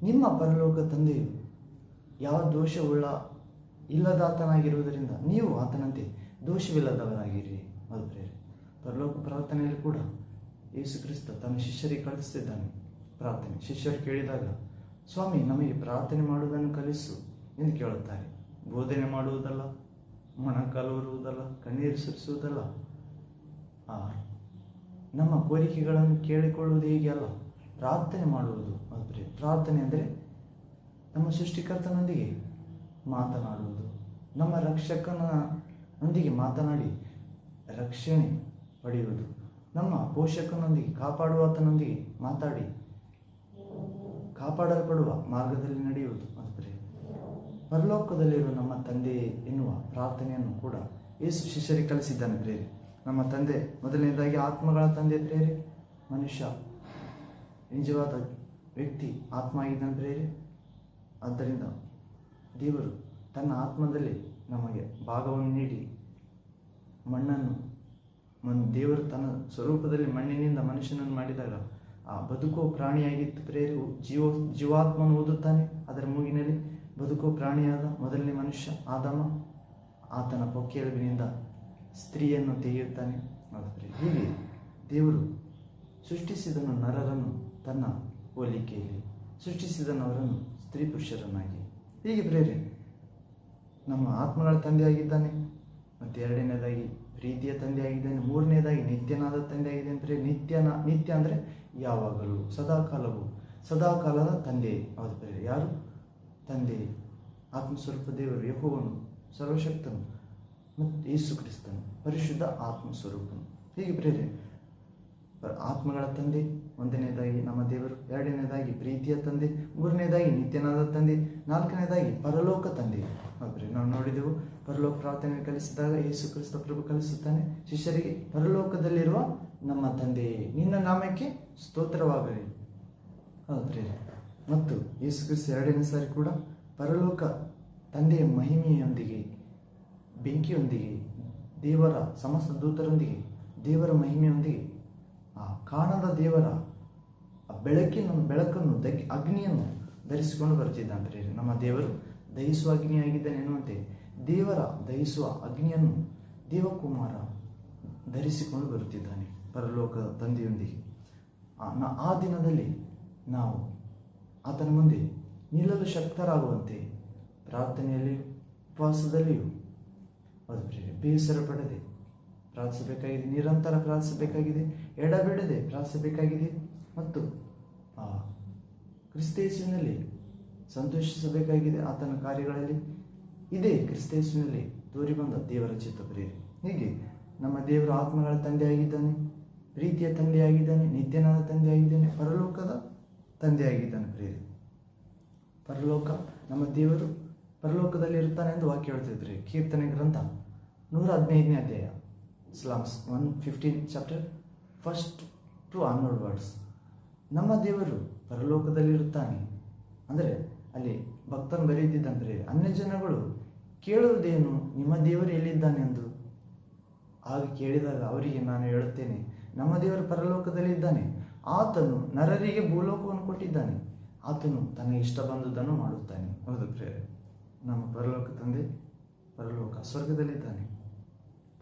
ನಿಮ್ಮ ಪರಲೋಕ ತಂದೆಯು ಯಾವ ದೋಷವುಳ್ಳ ಇಲ್ಲದಾತನಾಗಿರುವುದರಿಂದ ನೀವು ಆತನಂತೆ ದೋಷವಿಲ್ಲದವರಾಗಿರಿ. ಹೌದು ಪ್ರಿಯರೇ, ಪರಲೋಕ ಪ್ರಾರ್ಥನೆಯಲ್ಲಿ ಕೂಡ ಯೇಸು ಕ್ರಿಸ್ತ ತನ್ನ ಶಿಷ್ಯರಿಗೆ ಕಳಿಸ್ತಿದ್ದಾನೆ ಪ್ರಾರ್ಥನೆ. ಶಿಷ್ಯರು ಕೇಳಿದಾಗ, ಸ್ವಾಮಿ ನಮಗೆ ಪ್ರಾರ್ಥನೆ ಮಾಡುವುದನ್ನು ಕಲಿಸು ಎಂದು ಕೇಳುತ್ತಾರೆ. ಬೋಧನೆ ಮಾಡುವುದಲ್ಲ, ಮೊಣಕಾಲುರುವುದಲ್ಲ, ಕಣ್ಣೀರು ಸುರಿಸುವುದಲ್ಲ, ನಮ್ಮ ಕೋರಿಕೆಗಳನ್ನು ಕೇಳಿಕೊಳ್ಳುವುದು ಹೀಗೆ ಅಲ್ಲ, ಪ್ರಾರ್ಥನೆ ಮಾಡುವುದು. ಆದರೆ ಪ್ರಾರ್ಥನೆ ಅಂದರೆ ನಮ್ಮ ಸೃಷ್ಟಿಕರ್ತನೊಂದಿಗೆ ಮಾತನಾಡುವುದು, ನಮ್ಮ ರಕ್ಷಕನೊಂದಿಗೆ ಮಾತನಾಡಿ ರಕ್ಷಣೆ ಪಡೆಯುವುದು, ನಮ್ಮ ಪೋಷಕನೊಂದಿಗೆ ಕಾಪಾಡುವಾತನೊಂದಿಗೆ ಮಾತಾಡಿ ಕಾಪಾಡಲ್ಪಡುವ ಮಾರ್ಗದಲ್ಲಿ ನಡೆಯುವುದು. ಅಂದರೆ ಪರಲೋಕದಲ್ಲಿರುವ ನಮ್ಮ ತಂದೆ ಎನ್ನುವ ಪ್ರಾರ್ಥನೆಯನ್ನು ಕೂಡ ಯೇಸು ಶಿಷ್ಯರಿಗೆ ಕಲಿಸಿದ್ದಾನೆ ಪ್ರೇರೆ. ನಮ್ಮ ತಂದೆ ಮೊದಲನೇದಾಗಿ ಆತ್ಮಗಳ ತಂದೆ ಪ್ರೇರೆ. ಮನುಷ್ಯ ನಿಜವಾದ ವ್ಯಕ್ತಿ ಆತ್ಮ ಆಗಿದ್ದಾನೆ ಪ್ರೇರೆ. ಆದ್ದರಿಂದ ದೇವರು ತನ್ನ ಆತ್ಮದಲ್ಲಿ ನಮಗೆ ಭಾಗವನ್ನು ನೀಡಿ ಮಣ್ಣನ್ನು ದೇವರು ತನ್ನ ಸ್ವರೂಪದಲ್ಲಿ ಮಣ್ಣಿನಿಂದ ಮನುಷ್ಯನನ್ನು ಮಾಡಿದಾಗ ಆ ಬದುಕುವ ಪ್ರಾಣಿಯಾಗಿತ್ತು ಪ್ರೇರೆ. ಜೀವಾತ್ಮನು ಓದುತ್ತಾನೆ, ಅದರ ಮೂಗಿನಲ್ಲಿ ಬದುಕುವ ಪ್ರಾಣಿಯಾದ ಮೊದಲನೇ ಮನುಷ್ಯ ಆದಾಮ ಆತನ ಪೊಕ್ಕೆಲುಬಿನಿಂದ ಸ್ತ್ರೀಯನ್ನು ತೆಗೆಯುತ್ತಾನೆ. ಹೀಗೆ ದೇವರು ಸೃಷ್ಟಿಸಿದನು ನರರನ್ನು ತನ್ನ ಹೋಲಿಕೆಯಲ್ಲಿ, ಸೃಷ್ಟಿಸಿದನು ಅವರನ್ನು ಸ್ತ್ರೀ ಪುರುಷರನ್ನಾಗಿ. ಹೀಗೆ ಪ್ರೇರೆ ನಮ್ಮ ಆತ್ಮಗಳ ತಂದೆಯಾಗಿದ್ದಾನೆ. ಮತ್ತು ಎರಡನೇದಾಗಿ ಪ್ರೀತಿಯ ತಂದೆಯಾಗಿದ್ದಾನೆ. ಮೂರನೇದಾಗಿ ನಿತ್ಯನಾದ ತಂದೆಯಾಗಿದ್ದಾನೆ. ಅಂದರೆ ನಿತ್ಯ ಅಂದರೆ ಯಾವಾಗಲೂ, ಸದಾಕಾಲದ ತಂದೆ. ಹೌದು ಪ್ರೇರೆ. ಯಾರು? ತಂದೆ, ಆತ್ಮಸ್ವರೂಪ ದೇವರು, ಯೆಹೋವನು, ಸರ್ವಶಕ್ತನು ಮತ್ತು ಯೇಸು ಕ್ರಿಸ್ತನು, ಪರಿಶುದ್ಧ ಆತ್ಮಸ್ವರೂಪನು. ಹೀಗೆ ಪ್ರೇರೆ ಆತ್ಮಗಳ ತಂದೆ ಒಂದನೇದಾಗಿ ನಮ್ಮ ದೇವರು, ಎರಡನೇದಾಗಿ ಪ್ರೀತಿಯ ತಂದೆ, ಮೂರನೇದಾಗಿ ನಿತ್ಯನಾದ ತಂದೆ, ನಾಲ್ಕನೇದಾಗಿ ಪರಲೋಕ ತಂದೆ. ಹೌದ್ರಿ, ನಾವು ನೋಡಿದೆವು ಪರಲೋಕ ಪ್ರಾರ್ಥನೆ ಕಲಿಸಿದಾಗ ಯೇಸು ಕ್ರಿಸ್ತ ಪ್ರಭು ಕಲಿಸುತ್ತಾನೆ ಶಿಷ್ಯರಿಗೆ, ಪರಲೋಕದಲ್ಲಿರುವ ನಮ್ಮ ತಂದೆಯೇ, ನಿನ್ನ ನಾಮಕ್ಕೆ ಸ್ತೋತ್ರವಾಗಲಿ. ಹೌದು ಪ್ರಿಯರೇ, ಮತ್ತು ಯೇಸು ಕ್ರಿಸ್ತ ಎರಡನೇ ಸಾರಿ ಕೂಡ ಪರಲೋಕ ತಂದೆಯ ಮಹಿಮೆಯೊಂದಿಗೆ, ಬೆಂಕಿಯೊಂದಿಗೆ, ದೇವರ ಸಮಸ್ತ ದೂತರೊಂದಿಗೆ, ದೇವರ ಮಹಿಮೆಯೊಂದಿಗೆ, ಆ ಕಾಣದ ದೇವರ ಬೆಳಕನ್ನು ಅಗ್ನಿಯನ್ನು ಧರಿಸಿಕೊಂಡು ಬರುತ್ತಿದ್ದಾನೆ ಪ್ರಿಯರೇ. ನಮ್ಮ ದೇವರು ದಹಿಸುವ ಅಗ್ನಿಯಾಗಿದ್ದಾನೆ ಎನ್ನುವಂತೆ ದೇವರ ದಹಿಸುವ ಅಗ್ನಿಯನ್ನು ದೇವಕುಮಾರ ಧರಿಸಿಕೊಂಡು ಬರುತ್ತಿದ್ದಾನೆ ಪರಲೋಕದ ತಂದೆಯೊಂದಿಗೆ. ಆ ದಿನದಲ್ಲಿ ನಾವು ಆತನ ಮುಂದೆ ನಿಲ್ಲಲು ಶಕ್ತರಾಗುವಂತೆ ಪ್ರಾರ್ಥನೆಯಲ್ಲಿಯೂ ಉಪವಾಸದಲ್ಲಿಯೂ ಬೇಸರ ಪಡದೆ ಪ್ರಾರ್ಥಿಸಬೇಕಾಗಿದೆ, ನಿರಂತರ ಪ್ರಾರ್ಥಿಸಬೇಕಾಗಿದೆ, ಎಡಬಿಡದೆ ಪ್ರಾರ್ಥಿಸಬೇಕಾಗಿದೆ ಮತ್ತು ಕ್ರಿಸ್ತೇಸುವಿನಲ್ಲಿ ಸಂತೋಷಿಸಬೇಕಾಗಿದೆ. ಆತನ ಕಾರ್ಯಗಳಲ್ಲಿ ಇದೇ ಕ್ರಿಸ್ತೇಸುವಿನಲ್ಲಿ ತೋರಿಬಂದ ದೇವರ ಚಿತ್ತ ಪ್ರಿಯರೇ. ಹೀಗೆ ನಮ್ಮ ದೇವರು ಆತ್ಮಗಳ ತಂದೆಯಾಗಿದ್ದಾನೆ, ಪ್ರೀತಿಯ ತಂದೆಯಾಗಿದ್ದಾನೆ, ನಿತ್ಯನಾದ ತಂದೆಯಾಗಿದ್ದಾನೆ, ಪರಲೋಕದ ತಂದೆಯಾಗಿದ್ದಾನೆ ಪ್ರಿಯರೇ. ನಮ್ಮ ದೇವರು ಪರಲೋಕದಲ್ಲಿ ಇರ್ತಾನೆ ಎಂದು ವಾಕ್ಯ ಹೇಳ್ತಿದ್ರಿ. ಕೀರ್ತನೆ ಗ್ರಂಥ 115ನೇ ಅಧ್ಯಾಯ, slams 115 chapter 1 to onward words. ನಮ್ಮ ದೇವರು ಪರಲೋಕದಲ್ಲಿರುತ್ತಾನೆ ಅಂದರೆ ಅಲ್ಲಿ ಭಕ್ತನು ಬರೆಯುತ್ತಿದ್ದಂದ್ರೆ ಅನ್ಯ ಜನಗಳು ಕೇಳುವುದೇನು, ನಿಮ್ಮ ದೇವರು ಎಲ್ಲಿದ್ದಾನೆ ಎಂದು. ಆಗ ಕೇಳಿದಾಗ ಅವರಿಗೆ ನಾನು ಹೇಳುತ್ತೇನೆ, ನಮ್ಮ ದೇವರು ಪರಲೋಕದಲ್ಲಿದ್ದಾನೆ, ಆತನು ನರರಿಗೆ ಭೂಲೋಕವನ್ನು ಕೊಟ್ಟಿದ್ದಾನೆ, ಆತನು ತನಗೆ ಇಷ್ಟ ಬಂದುದನ್ನು ಮಾಡುತ್ತಾನೆ. ಹೌದು ಪ್ರಿಯರೇ, ನಮ್ಮ ಪರಲೋಕ ತಂದೆ ಸ್ವರ್ಗದಲ್ಲಿದ್ದಾನೆ,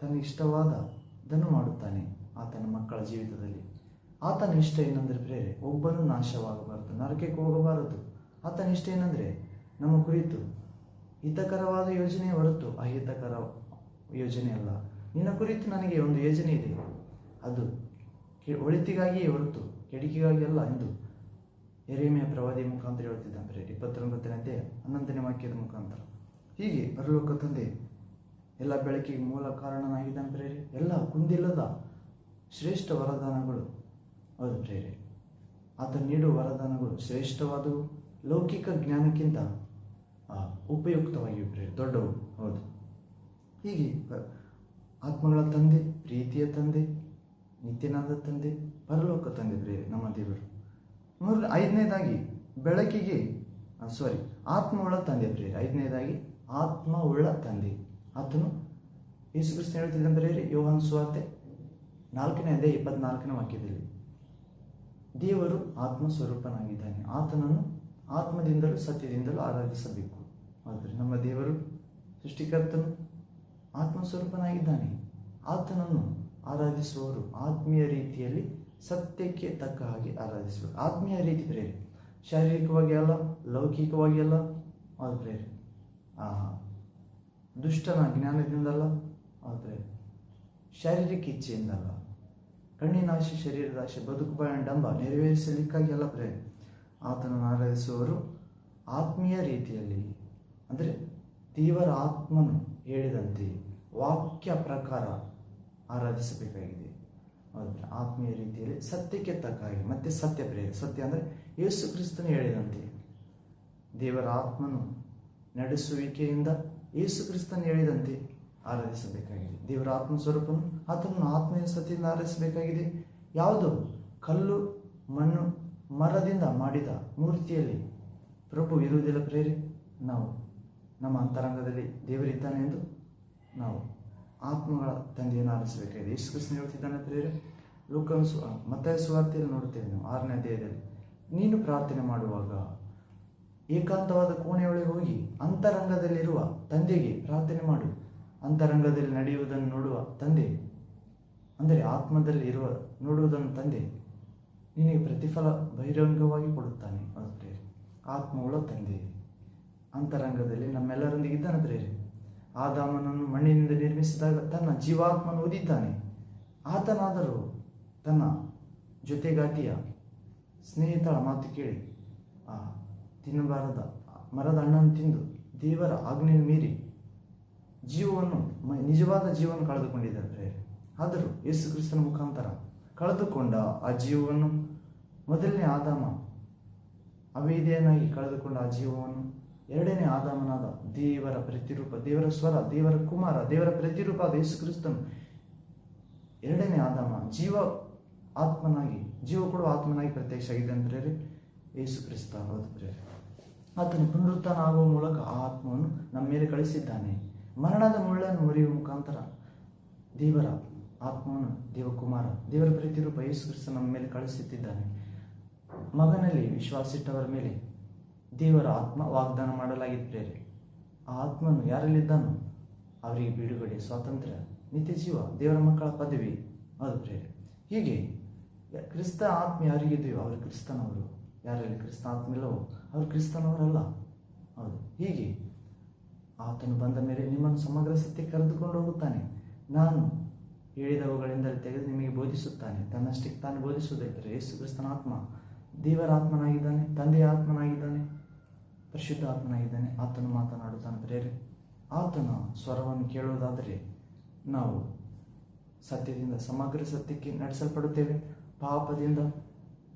ತನಗೆ ಇಷ್ಟವಾದದನ್ನು ಮಾಡುತ್ತಾನೆ ಆತನ ಮಕ್ಕಳ ಜೀವಿತದಲ್ಲಿ. ಆತನ ಇಷ್ಟ ಏನಂದರೆ ಪ್ರಿಯರೇ, ಒಬ್ಬನು ನಾಶವಾಗಬಾರದು, ನರಕಕ್ಕೆ ಹೋಗಬಾರದು. ಆತನ ಇಷ್ಟ ಏನಂದರೆ ನಮ್ಮ ಕುರಿತು ಹಿತಕರವಾದ ಯೋಜನೆಯ ಹೊರತು ಅಹಿತಕರ ಯೋಜನೆ ಅಲ್ಲ. ನಿನ್ನ ಕುರಿತು ನನಗೆ ಒಂದು ಯೋಜನೆ ಇದೆ, ಅದು ಒಳಿತಿಗಾಗಿಯೇ ಹೊರತು ಕೆಡಿಕೆಗಾಗಿ ಅಲ್ಲ ಎಂದು ಯೆರೆಮೀಯ ಪ್ರವಾದಿಯ ಮುಖಾಂತರ ಹೇಳ್ತಿದ್ದಾನೆ 29ನೇ ಅಧ್ಯಾಯ 11ನೇ ವಾಕ್ಯದ ಮುಖಾಂತರ. ಹೀಗೆ ಪರಲೋಕ ತಂದೆ ಎಲ್ಲ ಬೆಳಕಿಗೆ ಮೂಲ ಕಾರಣನಾಗಿದ್ದಾನೆ ಪ್ರೇರೆ. ಎಲ್ಲ ಕುಂದಿಲ್ಲದ ಶ್ರೇಷ್ಠ ವರದಾನಗಳು, ಹೌದು ಪ್ರೇರೆ, ಆತ ನೀಡುವ ವರದಾನಗಳು ಶ್ರೇಷ್ಠವಾದವು, ಲೌಕಿಕ ಜ್ಞಾನಕ್ಕಿಂತ ಉಪಯುಕ್ತವಾಗಿವೆ ಪ್ರೇರೆ, ದೊಡ್ಡವು. ಹೌದು, ಹೀಗೆ ಆತ್ಮಗಳ ತಂದೆ, ಪ್ರೀತಿಯ ತಂದೆ, ನಿತ್ಯನಾದ ತಂದೆ, ಪರಲೋಕ ತಂದೆ ಪ್ರೇರೆ ನಮ್ಮ ದೇವರು. 5ನೇದಾಗಿ ಬೆಳಕಿಗೆ ಆತ್ಮವುಳ್ಳ ತಂದೆ ಪ್ರೇರೆ. 5ನೇದಾಗಿ ಆತ್ಮವುಳ್ಳ ತಂದೆ. ಆತನು ಯೇಸು ಕ್ರಿಸ್ತ ಹೇಳ್ತಿದ್ದ ಪ್ರೇರೆ, ಯೋಹಾನ ಸುವಾರ್ತೆ 4ನೇ ಅಧ್ಯಾಯ 24ನೇ ವಾಕ್ಯದಲ್ಲಿ ದೇವರು ಆತ್ಮ ಸ್ವರೂಪನಾಗಿದ್ದಾನೆ, ಆತನನ್ನು ಆತ್ಮದಿಂದಲೂ ಸತ್ಯದಿಂದಲೂ ಆರಾಧಿಸಬೇಕು. ಆದರೆ ನಮ್ಮ ದೇವರು ಸೃಷ್ಟಿಕರ್ತನು ಆತ್ಮಸ್ವರೂಪನಾಗಿದ್ದಾನೆ, ಆತನನ್ನು ಆರಾಧಿಸುವವರು ಆತ್ಮೀಯ ರೀತಿಯಲ್ಲಿ ಸತ್ಯಕ್ಕೆ ತಕ್ಕ ಹಾಗೆ ಆರಾಧಿಸಬೇಕು. ಆತ್ಮೀಯ ರೀತಿ ಪ್ರೇರೆ, ಶಾರೀರಿಕವಾಗಿ ಅಲ್ಲ, ಲೌಕಿಕವಾಗಿ ಅಲ್ಲ, ಅದು ಪ್ರೇರೆ ದುಷ್ಟನ ಜ್ಞಾನದಿಂದಲ್ಲ, ಆದರೆ ಶಾರೀರಿಕ ಇಚ್ಛೆಯಿಂದಲ್ಲ, ಕಣ್ಣಿನಾಶೆ, ಶರೀರದ ಆಶೆ, ಬದುಕು ಡಂಬ ನೆರವೇರಿಸಲಿಕ್ಕಾಗಿ ಅಲ್ಲ ಪ್ರೇರೆ. ಆತನನ್ನು ಆರಾಧಿಸುವವರು ಆತ್ಮೀಯ ರೀತಿಯಲ್ಲಿ, ಅಂದರೆ ದೇವರ ಆತ್ಮನು ಹೇಳಿದಂತೆ ವಾಕ್ಯ ಪ್ರಕಾರ ಆರಾಧಿಸಬೇಕಾಗಿದೆ. ಆತ್ಮೀಯ ರೀತಿಯಲ್ಲಿ ಸತ್ಯಕ್ಕೆ ತಕ್ಕ ಹಾಗೆ. ಮತ್ತೆ ಸತ್ಯ ಪ್ರೇರೆ, ಸತ್ಯ ಅಂದರೆ ಯೇಸು ಕ್ರಿಸ್ತನು ಹೇಳಿದಂತೆ ದೇವರ ಆತ್ಮನು ನಡೆಸುವಿಕೆಯಿಂದ ಯೇಸು ಕ್ರಿಸ್ತನು ಹೇಳಿದಂತೆ ಆರಾಧಿಸಬೇಕಾಗಿದೆ. ದೇವರ ಆತ್ಮ ಸ್ವರೂಪನು ಆತನನ್ನು ಆತ್ಮೀಯ ಸತ್ಯದಿಂದ ಆರಾಧಿಸಬೇಕಾಗಿದೆ. ಯಾವುದು ಕಲ್ಲು, ಮಣ್ಣು, ಮರದಿಂದ ಮಾಡಿದ ಮೂರ್ತಿಯಲ್ಲಿ ಪ್ರಭು ಇರುವುದಿಲ್ಲ ಪ್ರೇರೆ. ನಾವು ನಮ್ಮ ಅಂತರಂಗದಲ್ಲಿ ದೇವರಿದ್ದಾನೆ ಎಂದು ನಾವು ಆತ್ಮಗಳ ತಂದೆಯನ್ನು ಆರಿಸಬೇಕಾಗಿದೆ. ಯೇಸು ಕ್ರಿಸ್ತನು ಹೇಳ್ತಿದ್ದಾನೆ ಪ್ರೇರೆ. ಮತ್ತಾಯ ಸುವಾರ್ತೆಯಲ್ಲಿ ನೋಡುತ್ತೇವೆ ನಾವು 6ನೇ ಅಧ್ಯಾಯದಲ್ಲಿ, ನೀನು ಪ್ರಾರ್ಥನೆ ಮಾಡುವಾಗ ಏಕಾಂತವಾದ ಕೋಣೆಯೊಳಗೆ ಹೋಗಿ ಅಂತರಂಗದಲ್ಲಿರುವ ತಂದೆಗೆ ಪ್ರಾರ್ಥನೆ ಮಾಡು. ಅಂತರಂಗದಲ್ಲಿ ನಡೆಯುವುದನ್ನು ನೋಡುವ ತಂದೆ, ಅಂದರೆ ಆತ್ಮದಲ್ಲಿ ನೋಡುವುದನ್ನು ತಂದೆ ನಿನಗೆ ಪ್ರತಿಫಲ ಬಹಿರಂಗವಾಗಿ ಕೊಡುತ್ತಾನೆ. ಅದು ಪ್ರೇರೆ, ಆತ್ಮವುಳ್ಳ ತಂದೆ ಅಂತರಂಗದಲ್ಲಿ ನಮ್ಮೆಲ್ಲರೊಂದಿಗೆ ಇದ್ದಾನೆ ಪ್ರೇರೆ. ಆದಾಮನನ್ನು ಮಣ್ಣಿನಿಂದ ನಿರ್ಮಿಸಿದಾಗ ತನ್ನ ಜೀವಾತ್ಮನು ಓದಿದ್ದಾನೆ. ಆತನಾದರೂ ತನ್ನ ಜೊತೆಗಾತಿಯ ಸ್ನೇಹಿತಳ ಮಾತು ಕೇಳಿ ತಿನ್ನಬಾರದ ಮರದ ಹಣ್ಣನ್ನು ತಿಂದು ದೇವರ ಆಜ್ಞೆಯನ್ನು ಮೀರಿ ನಿಜವಾದ ಜೀವವನ್ನು ಕಳೆದುಕೊಂಡಿದ್ದಾರೆ. ಆದರೂ ಯೇಸು ಕ್ರಿಸ್ತನ ಮುಖಾಂತರ ಕಳೆದುಕೊಂಡ ಆ ಜೀವವನ್ನು, ಮೊದಲನೇ ಆದಾಮ ಅವೇದೆಯನಾಗಿ ಕಳೆದುಕೊಂಡ ಆ ಜೀವವನ್ನು ಎರಡನೇ ಆದಾಮನಾದ ದೇವರ ಪ್ರತಿರೂಪ, ದೇವರ ಸ್ವರ, ದೇವರ ಕುಮಾರ, ದೇವರ ಪ್ರತಿರೂಪ ಆದ ಯೇಸು ಕ್ರಿಸ್ತನು ಎರಡನೇ ಆದಾಮ ಜೀವ ಆತ್ಮನಾಗಿ, ಜೀವ ಕೊಡುವ ಆತ್ಮನಾಗಿ ಪ್ರತ್ಯಕ್ಷ ಆಗಿದೆ ಅಂದರೆ ಯೇಸು ಕ್ರಿಸ್ತ. ಹೌದು ಪ್ರಿಯರೇ, ಆತನು ಪುನರುತ್ಥಾನ ಆಗುವ ಮೂಲಕ ಆ ಆತ್ಮವನ್ನು ನಮ್ಮ ಮೇಲೆ ಕಳಿಸಿದ್ದಾನೆ. ಮರಣದ ಮುಳ್ಳನ್ನು ಮುರಿಯುವ ಮುಖಾಂತರ ದೇವರ ಆತ್ಮವನ್ನು, ದೇವಕುಮಾರ, ದೇವರ ಪ್ರತಿರೂಪ ಯೇಸು ಕ್ರಿಸ್ತ ನಮ್ಮ ಮೇಲೆ ಕಳಿಸುತ್ತಿದ್ದಾನೆ. ಮಗನಲ್ಲಿ ವಿಶ್ವಾಸಿಟ್ಟವರ ಮೇಲೆ ದೇವರ ಆತ್ಮ ವಾಗ್ದಾನ ಮಾಡಲಾಗಿದ್ದರೆ ಆ ಆತ್ಮನು ಯಾರಲ್ಲಿದ್ದಾನೋ ಅವರಿಗೆ ಬಿಡುಗಡೆ, ಸ್ವಾತಂತ್ರ್ಯ, ನಿತ್ಯ ಜೀವ, ದೇವರ ಮಕ್ಕಳ ಪದವಿ. ಹೌದು ಪ್ರಿಯರೇ, ಹೀಗೆ ಕ್ರಿಸ್ತ ಆತ್ಮ ಯಾರಿಗಿದೆಯೋ ಅವರು ಕ್ರಿಸ್ತನವರು, ಯಾರಲ್ಲಿ ಕ್ರಿಸ್ತ ಆತ್ಮ ಇಲ್ಲವೋ ಅವರು ಕ್ರಿಸ್ತನವರಲ್ಲ. ಹೌದು, ಹೀಗೆ ಆತನು ಬಂದ ಮೇಲೆ ನಿಮ್ಮನ್ನು ಸಮಗ್ರ ಸತ್ಯಕ್ಕೆ ಕರೆದುಕೊಂಡು ಹೋಗುತ್ತಾನೆ. ನಾನು ಹೇಳಿದವುಗಳಿಂದಲೇ ತೆಗೆದು ನಿಮಗೆ ಬೋಧಿಸುತ್ತಾನೆ. ತನ್ನಷ್ಟಕ್ಕೆ ತಾನು ಬೋಧಿಸುವುದಾದರೆ ಯೇಸು ಕ್ರಿಸ್ತನ ಆತ್ಮ ದೇವರ ಆತ್ಮನಾಗಿದ್ದಾನೆ, ತಂದೆಯ ಆತ್ಮನಾಗಿದ್ದಾನೆ, ಪರಿಶುದ್ಧ ಆತ್ಮನಾಗಿದ್ದಾನೆ. ಆತನು ಮಾತನಾಡುತ್ತಾನೆ ಪ್ರಿಯರೇ. ಆತನ ಸ್ವರವನ್ನು ಕೇಳುವುದಾದರೆ ನಾವು ಸತ್ಯದಿಂದ ಸಮಗ್ರ ಸತ್ಯಕ್ಕೆ ನಡೆಸಲ್ಪಡುತ್ತೇವೆ, ಪಾಪದಿಂದ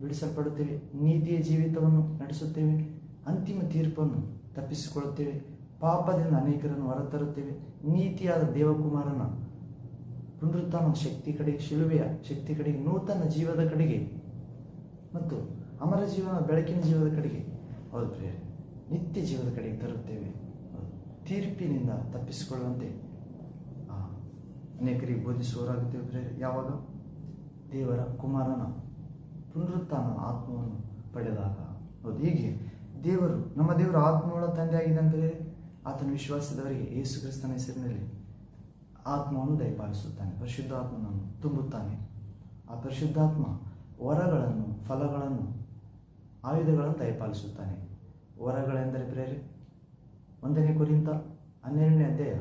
ಬಿಡಿಸಲ್ಪಡುತ್ತೇವೆ, ನೀತಿಯ ಜೀವಿತವನ್ನು ನಡೆಸುತ್ತೇವೆ, ಅಂತಿಮ ತೀರ್ಪನ್ನು ತಪ್ಪಿಸಿಕೊಳ್ಳುತ್ತೇವೆ, ಪಾಪದಿಂದ ಅನೇಕರನ್ನು ಹೊರತರುತ್ತೇವೆ, ನೀತಿಯಾದ ದೇವಕುಮಾರನ ಪುನರುತ್ಥಾನ ಶಕ್ತಿ ಕಡೆಗೆ, ಶಿಲುಬೆಯ ಶಕ್ತಿ ಕಡೆಗೆ, ನೂತನ ಜೀವದ ಕಡೆಗೆ ಮತ್ತು ಅಮರ ಜೀವನ, ಬೆಳಕಿನ ಜೀವದ ಕಡೆಗೆ, ಹೌದು ಪ್ರಿಯರೇ, ನಿತ್ಯ ಜೀವದ ಕಡೆಗೆ ತರುತ್ತೇವೆ. ತೀರ್ಪಿನಿಂದ ತಪ್ಪಿಸಿಕೊಳ್ಳುವಂತೆ ಅನೇಕರಿಗೆ ಬೋಧಿಸುವವರಾಗುತ್ತೇವೆ ಪ್ರಿಯರೇ. ಯಾವಾಗ ದೇವರ ಕುಮಾರನ ಪುನರುತ್ಥಾನ ಆತ್ಮವನ್ನು ಪಡೆದಾಗ. ಹೌದು, ಹೀಗೆ ದೇವರು, ನಮ್ಮ ದೇವರು ಆತ್ಮವುಳ್ಳ ತಂದೆ ಆಗಿದೆ ಅಂದರೆ ಆತನ ವಿಶ್ವಾಸದವರಿಗೆ ಯೇಸು ಕ್ರಿಸ್ತನ ಹೆಸರಿನಲ್ಲಿ ಆತ್ಮವನ್ನು ದಯಪಾಲಿಸುತ್ತಾನೆ, ಪರಿಶುದ್ಧಾತ್ಮನನ್ನು ತುಂಬುತ್ತಾನೆ. ಆ ಪರಿಶುದ್ಧಾತ್ಮ ವರಗಳನ್ನು, ಫಲಗಳನ್ನು, ಆಯುಧಗಳನ್ನು ದಯಪಾಲಿಸುತ್ತಾನೆ. ವರಗಳೆಂದರೆ ಪ್ರೇರೆ 1 ಕೊರಿಂಥ 12ನೇ ಅಧ್ಯಾಯ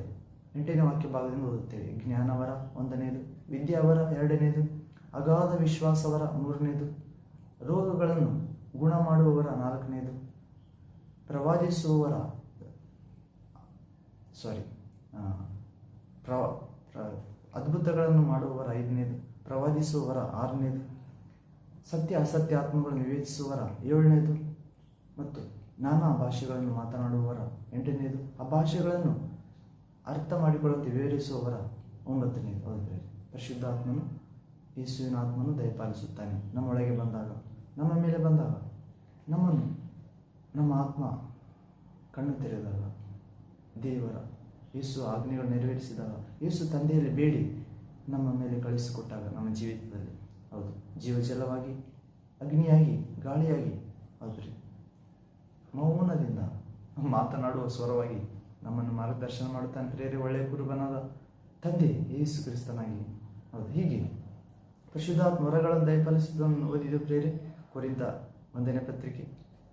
8ನೇ ವಾಕ್ಯ ಭಾಗದಿಂದ ಓದುತ್ತೇವೆ. ಜ್ಞಾನವರ 1ನೇದು, ವಿದ್ಯಾವರ 2ನೇದು, ಅಗಾಧ ವಿಶ್ವಾಸವರ 3ನೇದು, ರೋಗಗಳನ್ನು ಗುಣ ಮಾಡುವವರ 4ನೇದು, ಅದ್ಭುತಗಳನ್ನು ಮಾಡುವವರ 5ನೇದು, ಪ್ರವಾದಿಸುವವರ 6ನೇದು, ಸತ್ಯ ಅಸತ್ಯ ಆತ್ಮಗಳನ್ನು ವಿವೇಚಿಸುವವರ 7ನೇದು, ಮತ್ತು ನಾನಾ ಭಾಷೆಗಳನ್ನು ಮಾತನಾಡುವವರ 8ನೇದು, ಆ ಭಾಷೆಗಳನ್ನು ಅರ್ಥ ಮಾಡಿಕೊಳ್ಳುವಂತೆ ವಿವರಿಸುವವರ 9ನೇದು. ಹೌದು, ಪರಿಶುದ್ಧಾತ್ಮನು, ಯೇಸುವಿನ ಆತ್ಮನು ದಯಪಾಲಿಸುತ್ತಾನೆ. ನಮ್ಮೊಳಗೆ ಬಂದಾಗ, ನಮ್ಮ ಮೇಲೆ ಬಂದಾಗ, ನಮ್ಮನ್ನು, ನಮ್ಮ ಆತ್ಮ ಕಣ್ಣು ತೆರೆದಾಗ, ದೇವರ ಯೇಸು ಆಜ್ಞೆಗಳು ನೆರವೇರಿಸಿದಾಗ, ಯೇಸು ತಂದೆಯಲ್ಲಿ ಬೇಡಿ ನಮ್ಮ ಮೇಲೆ ಕಳಿಸಿಕೊಟ್ಟಾಗ ನಮ್ಮ ಜೀವಿತದಲ್ಲಿ, ಹೌದು, ಜೀವಜಲವಾಗಿ, ಅಗ್ನಿಯಾಗಿ, ಗಾಳಿಯಾಗಿ, ಹೌದ್ರಿ, ಮೌನದಿಂದ ಮಾತನಾಡುವ ಸ್ವರವಾಗಿ ನಮ್ಮನ್ನು ಮಾರ್ಗದರ್ಶನ ಮಾಡುತ್ತಾನೆ ಪ್ರೇರೆ. ಒಳ್ಳೆಯ ಕುರುಬನಾದ ತಂದೆ ಯೇಸು ಕ್ರಿಸ್ತನಾಗಿ. ಹೌದು, ಹೀಗೆ ಪರಿಶುದ್ಧಾತ್ಮ ವರಗಳನ್ನು ದಯಪಾಲಿಸುವುದನ್ನು ಓದಿದ ಪ್ರೇರೆ ಕೊರಿಂಥ 1ನೇ ಪತ್ರಿಕೆ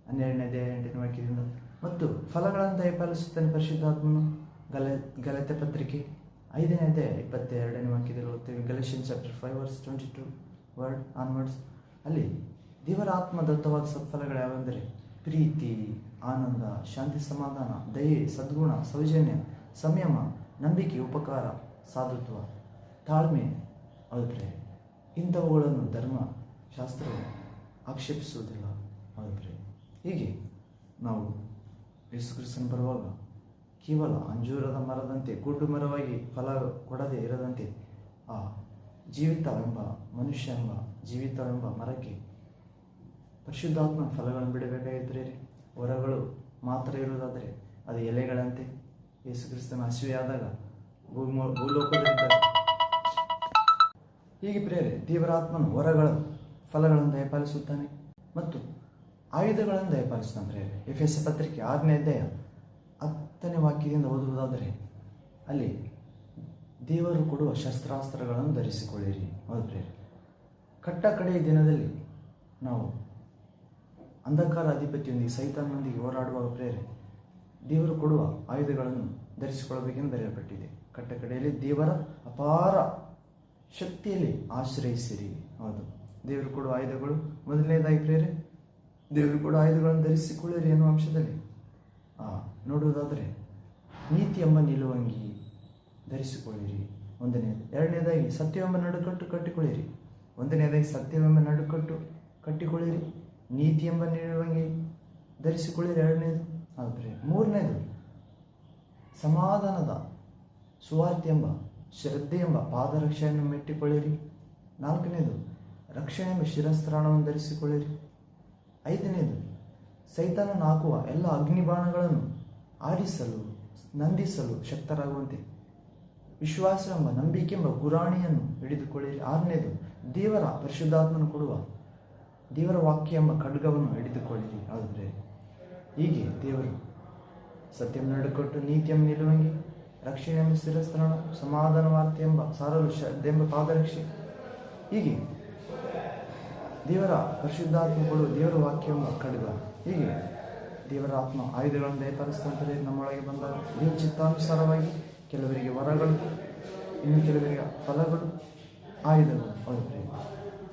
12ನೇ ಅಧ್ಯಾಯ 8ನೇ ವಾಕ್ಯದಿಂದ. ಮತ್ತು ಫಲಗಳನ್ನು ದಯಪಾಲಿಸುತ್ತಾನೆ ಪರಿಶುದ್ಧಾತ್ಮನು ಗಲಾತ್ಯ ಪತ್ರಿಕೆ 5ನೇ ಅಧ್ಯಾಯ 22ನೇ ವಾಕ್ಯದಲ್ಲಿ ಓದ್ತೇವೆ. ಗಲಾಟಿಯನ್ಸ್ ಚಾಪ್ಟರ್ 5:22 ವರ್ಡ್ ಆನ್ವರ್ಡ್ಸ್. ಅಲ್ಲಿ ದೇವರ ಆತ್ಮ ದತ್ತವಾದ ಸತ್ಫಲಗಳು ಯಾವೆಂದರೆ ಪ್ರೀತಿ, ಆನಂದ, ಶಾಂತಿ, ಸಮಾಧಾನ, ದಯೆ, ಸದ್ಗುಣ, ಸೌಜನ್ಯ, ಸಂಯಮ, ನಂಬಿಕೆ, ಉಪಕಾರ, ಸಾಧುತ್ವ, ತಾಳ್ಮೆ. ಹೌದ್ರೆ, ಇಂಥವುಗಳನ್ನು ಧರ್ಮಶಾಸ್ತ್ರವು ಆಕ್ಷೇಪಿಸುವುದಿಲ್ಲ. ಹೌದ್ರೆ, ಹೀಗೆ ನಾವು ಯೇಸು ಕ್ರಿಸ್ತನ ಬರುವಾಗ ಕೇವಲ ಅಂಜೂರದ ಮರದಂತೆ ಗುಡ್ಡು ಮರವಾಗಿ ಫಲ ಕೊಡದೆ ಇರದಂತೆ ಆ ಜೀವಿತವೆಂಬ ಮನುಷ್ಯ ಎಂಬ ಜೀವಿತವೆಂಬ ಮರಕ್ಕೆ ಪರಿಶುದ್ಧಾತ್ಮ ಫಲಗಳನ್ನು ಬಿಡಬೇಕಾಗಿದ್ದರೆ, ವರಗಳು ಮಾತ್ರ ಇರುವುದಾದರೆ ಅದು ಎಲೆಗಳಂತೆ ಯೇಸು ಕ್ರಿಸ್ತನ ಹಸಿವೆಯಾದಾಗ ಭೂಲೋಕದಲ್ಲಿದ್ದಾಗ. ಹೀಗೆ ಪ್ರೇರೆ ದೇವರಾತ್ಮನು ವರಗಳ ಫಲಗಳನ್ನು ದಯಪಾಲಿಸುತ್ತಾನೆ ಮತ್ತು ಆಯುಧಗಳನ್ನು ದಯಪಾಲಿಸುತ್ತಾನೆ ಪ್ರೇರೆ. ಎಫೆಸ ಪತ್ರಿಕೆ 6ನೇ ಅಧ್ಯಾಯ 10ನೇ ವಾಕ್ಯದಿಂದ ಓದುವುದಾದರೆ ಅಲ್ಲಿ ದೇವರು ಕೊಡುವ ಶಸ್ತ್ರಾಸ್ತ್ರಗಳನ್ನು ಧರಿಸಿಕೊಳ್ಳಿರಿ. ಹೌದು ಪ್ರೇರೆ, ಕಟ್ಟ ಕಡೆಯ ದಿನದಲ್ಲಿ ನಾವು ಅಂಧಕಾರ ಅಧಿಪತಿಯೊಂದಿಗೆ ಸೈತಾನನೊಂದಿಗೆ ಹೋರಾಡುವಾಗ ಪ್ರೇರೆ ದೇವರು ಕೊಡುವ ಆಯುಧಗಳನ್ನು ಧರಿಸಿಕೊಳ್ಳಬೇಕೆಂದು ಬರೆಯಲ್ಪಟ್ಟಿದೆ. ಕಟ್ಟ ಕಡೆಯಲ್ಲಿ ದೇವರ ಅಪಾರ ಶಕ್ತಿಯಲ್ಲಿ ಆಶ್ರಯಿಸಿರಿ. ಹೌದು, ದೇವರು ಕೊಡುವ ಆಯುಧಗಳು ಮೊದಲನೇದಾಗಿ ಪ್ರೇರೆ ದೇವರು ಕೊಡುವ ಆಯುಧಗಳನ್ನು ಧರಿಸಿಕೊಳ್ಳಿರಿ ಎನ್ನುವ ಅಂಶದಲ್ಲಿ ನೋಡುವುದಾದರೆ ನೀತಿ ಎಂಬ ನಿಲುವಂಗಿ ಧರಿಸಿಕೊಳ್ಳಿರಿ 1ನೇದು. 2ನೇದಾಗಿ ಸತ್ಯವೆಂಬ ನಡುಕಟ್ಟು ಕಟ್ಟಿಕೊಳ್ಳಿರಿ. 1ನೇದಾಗಿ ಸತ್ಯವೆಂಬ ನಡುಕಟ್ಟು ಕಟ್ಟಿಕೊಳ್ಳಿರಿ, ನೀತಿ ಎಂಬ ನಿಲುವಂಗಿ ಧರಿಸಿಕೊಳ್ಳಿರಿ 2ನೇದು. ಆದರೆ 3ನೇದು ಸಮಾಧಾನದ ಸುವಾರ್ತೆ ಎಂಬ ಶ್ರದ್ಧೆ ಎಂಬ ಪಾದರಕ್ಷೆಯನ್ನು ಮೆಟ್ಟಿಕೊಳ್ಳಿರಿ. 4ನೇದು ರಕ್ಷಣೆ ಎಂಬ ಶಿರಸ್ತ್ರಾಣವನ್ನು ಧರಿಸಿಕೊಳ್ಳಿರಿ. 5ನೇದು, ಸೈತಾನನು ಹಾಕುವ ಎಲ್ಲ ಅಗ್ನಿಬಾಣಗಳನ್ನು ಆಡಿಸಲು ನಂದಿಸಲು ಶಕ್ತರಾಗುವಂತೆ ವಿಶ್ವಾಸ ಎಂಬ ನಂಬಿಕೆ ಎಂಬ ಗುರಾಣಿಯನ್ನು ಹಿಡಿದುಕೊಳ್ಳಿರಿ. 6ನೇದು, ದೇವರ ಪರಿಶುದ್ಧಾತ್ಮನು ಕೊಡುವ ದೇವರ ವಾಕ್ಯ ಎಂಬ ಖಡ್ಗವನ್ನು ಹಿಡಿದುಕೊಳ್ಳಿರಿ. ಆದರೆ ಹೀಗೆ ದೇವರು ಸತ್ಯಂ ನಡುಕೊಟ್ಟು ನೀತಿಯನ್ನು ನಿಲುವಂಗಿ, ರಕ್ಷಣೆ ಎಂಬ ಶಿರಸ್ತ್ರಾಣ, ಸಮಾಧಾನ ವಾರ್ತೆ ಎಂಬ ಸಾರಲು ಎಂಬ ಪಾದರಕ್ಷೆ, ಹೀಗೆ ದೇವರ ಪರಿಶುದ್ಧಾತ್ಮ ಕೊಡುವ ದೇವರ ವಾಕ್ಯ ಎಂಬ ಖಡ್ಗ, ಹೀಗೆ ದೇವರ ಆತ್ಮ ಆಯುಧಗಳನ್ನು ದಯಪಾಲಿಸ್ತಂತೆ ನಮ್ಮೊಳಗೆ ಬಂದಾಗ ದೇವ ಚಿತ್ತಾನುಸಾರವಾಗಿ ಕೆಲವರಿಗೆ ವರಗಳು, ಇನ್ನು ಕೆಲವರಿಗೆ ಫಲಗಳು, ಆಯುಧಗಳು. ಹೌದು,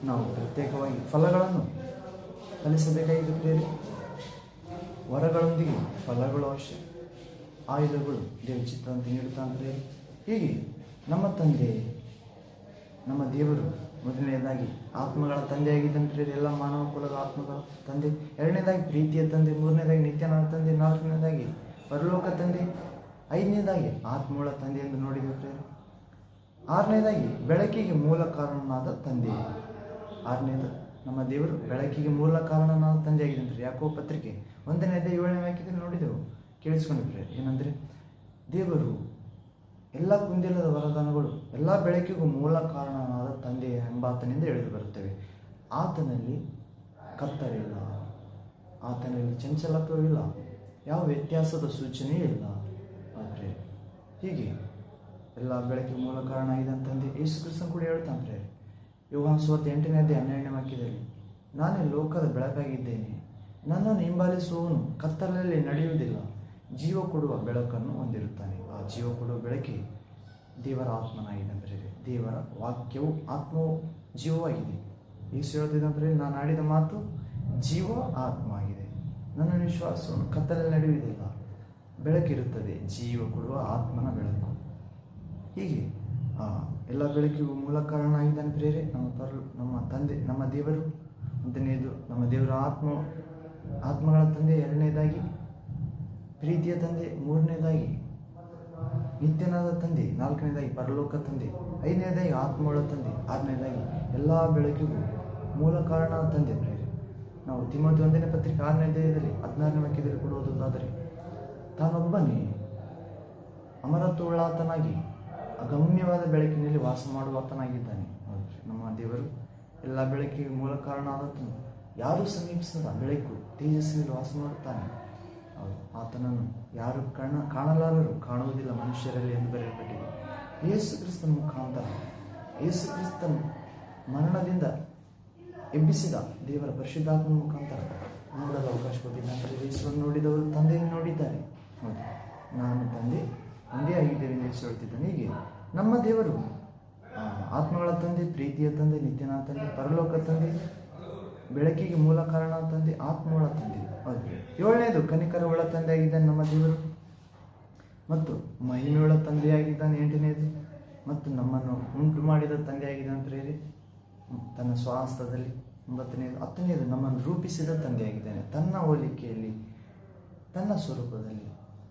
ನಾವು ಪ್ರತ್ಯೇಕವಾಗಿ ಫಲಗಳನ್ನು ಕಲಿಸಬೇಕಾಗಿದೆ ಪ್ರೇರಿ. ವರಗಳೊಂದಿಗೆ ಫಲಗಳು ಅವಶ್ಯ, ಆಯುಧಗಳು ದೇವ ಚಿತ್ತಂತೆ ನೀಡುತ್ತಾರೆ. ಹೀಗೆ ನಮ್ಮ ತಂದೆ, ನಮ್ಮ ದೇವರು ಮೊದಲನೇದಾಗಿ ಆತ್ಮಗಳ ತಂದೆಯಾಗಿದ್ದಂತೆ ಎಲ್ಲ ಮಾನವ ಕುಲದ ಆತ್ಮಗಳ ತಂದೆ, 2ನೇದಾಗಿ ಪ್ರೀತಿಯ ತಂದೆ, 3ನೇದಾಗಿ ನಿತ್ಯನಾದ ತಂದೆ, 4ನೇದಾಗಿ ಪರಲೋಕ ತಂದೆ, 5ನೇದಾಗಿ ಆತ್ಮಗಳ ತಂದೆ ಎಂದು ನೋಡಿದರೆ, 6ನೇದಾಗಿ ಬೆಳಕಿಗೆ ಮೂಲ ಕಾರಣನಾದ ತಂದೆ. 6ನೇದು, ನಮ್ಮ ದೇವರು ಬೆಳಕಿಗೆ ಮೂಲ ಕಾರಣನಾದ ತಂದೆಯಾಗಿದ್ದಂತೆ. ಯಾಕೋ ಪತ್ರಿಕೆ 1ನೇ ಅಧ್ಯಾಯ 7ನೇ ವಾಕ್ಯದಲ್ಲಿ ನೋಡಿದೆವು, ಕೇಳಿಸ್ಕೊಂಡಿದ್ರೆ ಏನಂದರೆ, ದೇವರು ಎಲ್ಲ ಕುಂದಿಲ್ಲದ ವರದಾನಗಳು ಎಲ್ಲ ಬೆಳಕಿಗೂ ಮೂಲ ಕಾರಣನಾದ ತಂದೆ ಎಂಬಾತನಿಂದ ಎಳೆದು ಬರುತ್ತವೆ. ಆತನಲ್ಲಿ ಕತ್ತರಿಲ್ಲ, ಆತನಲ್ಲಿ ಚಂಚಲತ್ವವಿಲ್ಲ, ಯಾವ ವ್ಯತ್ಯಾಸದ ಸೂಚನೆಯೂ ಇಲ್ಲ. ಆದರೆ ಹೀಗೆ ಎಲ್ಲ ಬೆಳಕಿಗೆ ಮೂಲ ಕಾರಣ ಇದಂತಂದೆ ಯೇಸು ಕ್ರಿಸ್ತನು ಕೂಡ ಹೇಳ್ತಾನೆ. ಯೋಹಾನ ಸುವಾರ್ತೆ 8ನೇ ಅಧ್ಯಾಯ 12ನೇ ವಾಕ್ಯದಲ್ಲಿ, ನಾನೇ ಲೋಕದ ಬೆಳಕಾಗಿದ್ದೇನೆ, ನನ್ನನ್ನು ಹಿಂಬಾಲಿಸುವವನು ಕತ್ತಲಲ್ಲಿ ನಡೆಯುವುದಿಲ್ಲ, ಜೀವ ಕೊಡುವ ಬೆಳಕನ್ನು ಹೊಂದಿರುತ್ತಾನೆ. ಆ ಜೀವ ಕೊಡುವ ಬೆಳಕೆ ದೇವರ ಆತ್ಮನಾಗಿದೆ. ದೇವರ ವಾಕ್ಯವು ಆತ್ಮವು ಜೀವವಾಗಿದೆ. ಯೇಸು ಹೇಳ್ತಿದ್ದಂದ್ರೆ, ನಾನು ಆಡಿದ ಮಾತು ಜೀವ ಆತ್ಮ ಆಗಿದೆ. ನನ್ನ ವಿಶ್ವಾಸವನ್ನು ಕತ್ತಲಲ್ಲಿ ನಡೆಯುವುದಿಲ್ಲ, ಬೆಳಕಿರುತ್ತದೆ, ಜೀವ ಕೊಡುವ ಆತ್ಮನ ಬೆಳಕು. ಹೀಗೆ ಎಲ್ಲ ಬೆಳಕಿಗೂ ಮೂಲ ಕಾರಣ ಆಗಿದ್ದಾನೆ ಪ್ರೇರೆ ನಮ್ಮ ತಂದೆ, ನಮ್ಮ ದೇವರು. 1ನೇದು ನಮ್ಮ ದೇವರ ಆತ್ಮಗಳ ತಂದೆ, 2ನೇದಾಗಿ ಪ್ರೀತಿಯ ತಂದೆ, 3ನೇದಾಗಿ ನಿತ್ಯನಾದ ತಂದೆ, 4ನೇದಾಗಿ ಪರಲೋಕ ತಂದೆ, 5ನೇದಾಗಿ ಆತ್ಮಗಳ ತಂದೆ, 6ನೇದಾಗಿ ಎಲ್ಲ ಬೆಳಕಿಗೂ ಮೂಲ ಕಾರಣ ತಂದೆ ಪ್ರೇರೆ. ನಾವು ತಿಮೋಥಿ 1ನೇ ಪತ್ರಿಕೆ 6ನೇ ಅಧ್ಯಾಯದಲ್ಲಿ 16ನೇ ವಾಕ್ಯದಲ್ಲಿ ಕೂಡ ಓದುವುದಾದರೆ, ತಾನೊಬ್ಬನೇ ಅಮರತ್ವವುಳ್ಳಾತನಾಗಿ ಅಗಮ್ಯವಾದ ಬೆಳಕಿನಲ್ಲಿ ವಾಸ ಮಾಡುವಾತನಾಗಿದ್ದಾನೆ. ನಮ್ಮ ದೇವರು ಎಲ್ಲ ಬೆಳಕಿಗೆ ಮೂಲ ಕಾರಣ ಆದತನು, ಯಾರೂ ಸಮೀಪಿಸದ ಬೆಳಕು ತೇಜಸ್ಸಿನಲ್ಲಿ ವಾಸ ಮಾಡುತ್ತಾನೆ. ಆತನನ್ನು ಯಾರು ಕಾಣಲಾರರು, ಕಾಣುವುದಿಲ್ಲ ಮನುಷ್ಯರಲ್ಲಿ ಎಂದು ಬರೆಯಲ್ಪಟ್ಟಿದೆ. ಯೇಸು ಕ್ರಿಸ್ತನ ಮುಖಾಂತರ, ಯೇಸು ಕ್ರಿಸ್ತನ ಮರಣದಿಂದ ಎಬ್ಬಿಸಿದ ದೇವರ ಪರಿಶುದ್ಧಾತ್ಮನ ಮುಖಾಂತರ ನೋಡಲು ಅವಕಾಶ ಕೊಟ್ಟಿದ್ದಾರೆ. ಯೇಸುವನ್ನು ನೋಡಿದವರು ತಂದೆಯನ್ನು ನೋಡಿದ್ದಾರೆ. ಹೌದು, ನಾನು ತಂದೆ ಒಂದೇ ಆಗಿದ್ದೇವೆ ಎಂದು ಯೇಸು ಹೇಳ್ತಿದ್ದಾನೆ. ಹೀಗೆ ನಮ್ಮ ದೇವರು ಆತ್ಮಗಳ ತಂದೆ, ಪ್ರೀತಿಯ ತಂದೆ, ನಿತ್ಯನಾದ ತಂದೆ, ಪರಲೋಕ ತಂದೆ, ಬೆಳಕಿಗೆ ಮೂಲ ಕಾರಣ ತಂದೆ, ಆತ್ಮಗಳ ತಂದೆ. ಹೌದು, 7ನೇದು ಕನಿಕರವುಳ್ಳ ತಂದೆಯಾಗಿದ್ದಾನೆ ನಮ್ಮ ದೇವರು, ಮತ್ತು ಮಹಿಮೆಯುಳ್ಳ ತಂದೆಯಾಗಿದ್ದಾನೆ. 8ನೇದು ಮತ್ತು ನಮ್ಮನ್ನು ಉಂಟು ಮಾಡಿದ ತಂದೆಯಾಗಿದ್ದಾನೆ ತನ್ನ ಸ್ವಹಸ್ತದಲ್ಲಿ. 9ನೇದು 10ನೇದು ನಮ್ಮನ್ನು ರೂಪಿಸಿದ ತಂದೆಯಾಗಿದ್ದಾನೆ, ತನ್ನ ಹೋಲಿಕೆಯಲ್ಲಿ, ತನ್ನ ಸ್ವರೂಪದಲ್ಲಿ,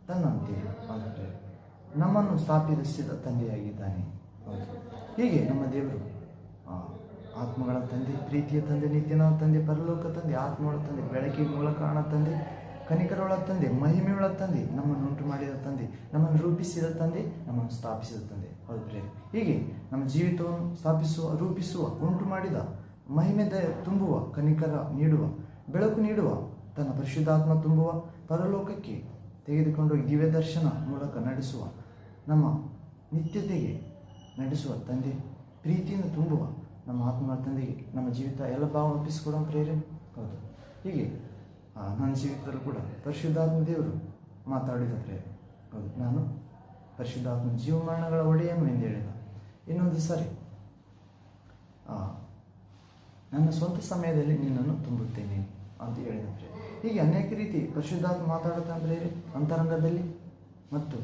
ತನ್ನಂತೆ ಆದರೆ ನಮ್ಮನ್ನು ಸ್ಥಾಪಿಸಿದ ತಂದೆಯಾಗಿದ್ದಾನೆ. ಹೌದು, ಹೀಗೆ ನಮ್ಮ ದೇವರು ಆತ್ಮಗಳ ತಂದೆ, ಪ್ರೀತಿಯ ತಂದೆ, ನಿತ್ಯನಾದ ತಂದೆ, ಪರಲೋಕ ತಂದೆ, ಆತ್ಮಗಳ ತಂದೆ, ಬೆಳಕಿಗೆ ಮೂಲ ಕಾರಣ ತಂದೆ, ಕನಿಕರೊಳ ತಂದೆ, ಮಹಿಮೆಯುಳ್ಳ ತಂದೆ, ನಮ್ಮನ್ನು ಉಂಟು ಮಾಡಿದ ತಂದೆ, ನಮ್ಮನ್ನು ರೂಪಿಸಿದ ತಂದೆ, ನಮ್ಮನ್ನು ಸ್ಥಾಪಿಸಿದ ತಂದೆ. ಹೌದು ಪ್ರೇರೆ, ಹೀಗೆ ನಮ್ಮ ಜೀವಿತವನ್ನು ಸ್ಥಾಪಿಸುವ, ರೂಪಿಸುವ, ಉಂಟು ಮಾಡಿದ, ಮಹಿಮೆ ತುಂಬುವ, ಕನಿಕರ ನೀಡುವ, ಬೆಳಕು ನೀಡುವ, ತನ್ನ ಪರಿಶುದ್ಧಾತ್ಮ ತುಂಬುವ, ಪರಲೋಕಕ್ಕೆ ತೆಗೆದುಕೊಂಡು ದಿವ್ಯ ದರ್ಶನ ಮೂಲಕ ನಡೆಸುವ, ನಮ್ಮ ನಿತ್ಯತೆಗೆ ನಡೆಸುವ ತಂದೆ, ಪ್ರೀತಿಯನ್ನು ತುಂಬುವ ನಮ್ಮ ಆತ್ಮಗಳ ತಂದೆಗೆ ನಮ್ಮ ಜೀವಿತ ಎಲ್ಲ ಭಾವ ಒಪ್ಪಿಸಿಕೊಡೋ ಪ್ರೇರೆ. ಹೌದು, ಹೀಗೆ ನನ್ನ ಜೀವಿತದಲ್ಲೂ ಕೂಡ ಪರಿಶುದ್ಧಾತ್ಮ ದೇವರು ಮಾತಾಡಿದ ಪ್ರೇರೆ. ಹೌದು, ನಾನು ಪರಿಶುದ್ಧಾತ್ಮ ಜೀವಮರಣಗಳ ಒಡೆಯನು ಎಂದು ಹೇಳಿದ. ಇನ್ನೊಂದು ಸಾರಿ ನನ್ನ ಸ್ವಂತ ಸಮಯದಲ್ಲಿ ನಿನ್ನನ್ನು ತುಂಬುತ್ತೇನೆ ಅಂತ ಹೇಳಿದ ಪ್ರೇರೆ. ಹೀಗೆ ಅನೇಕ ರೀತಿ ಪರಿಶುದ್ಧಾತ್ಮ ಮಾತಾಡುತ್ತಾನೆ ಪ್ರೇರೆ. ಅಂತರಂಗದಲ್ಲಿ ಮತ್ತು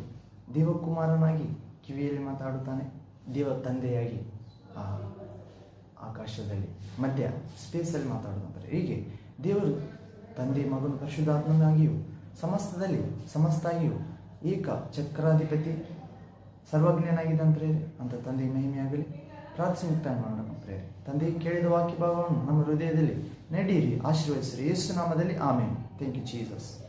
ದೇವಕುಮಾರನಾಗಿ ಕಿವಿಯಲ್ಲಿ ಮಾತಾಡುತ್ತಾನೆ, ದೇವ ತಂದೆಯಾಗಿ ಆಕಾಶದಲ್ಲಿ, ಮಧ್ಯ ಸ್ಪೇಸಲ್ಲಿ ಮಾತಾಡುತ್ತಾರೆ. ಹೀಗೆ ದೇವರು ತಂದೆ, ಮಗನು, ಪರಿಶುದ್ಧಾತ್ಮನಾಗಿಯೂ ಸಮಸ್ತದಲ್ಲಿ ಸಮಸ್ತಾಗಿಯೂ ಏಕ ಚಕ್ರಾಧಿಪತಿ ಸರ್ವಜ್ಞನಾಗಿದ್ದಂತೆ ಅಂತ ತಂದೆ ಮಹಿಮೆಯಾಗಲಿ. ಪ್ರಾರ್ಥನೆ ಮುಕ್ತಾಯ ಮಾಡೋಣ ಪ್ರೇರೆ. ತಂದೆ, ಕೇಳಿದ ವಾಕ್ಯ ಭಾಗವನ್ನು ನಮ್ಮ ಹೃದಯದಲ್ಲಿ ನಡೆಯಿರಿ, ಆಶೀರ್ವದಿಸಿರಿ. ಯೇಸು ನಾಮದಲ್ಲಿ ಆಮೇನ್. Thank you Jesus.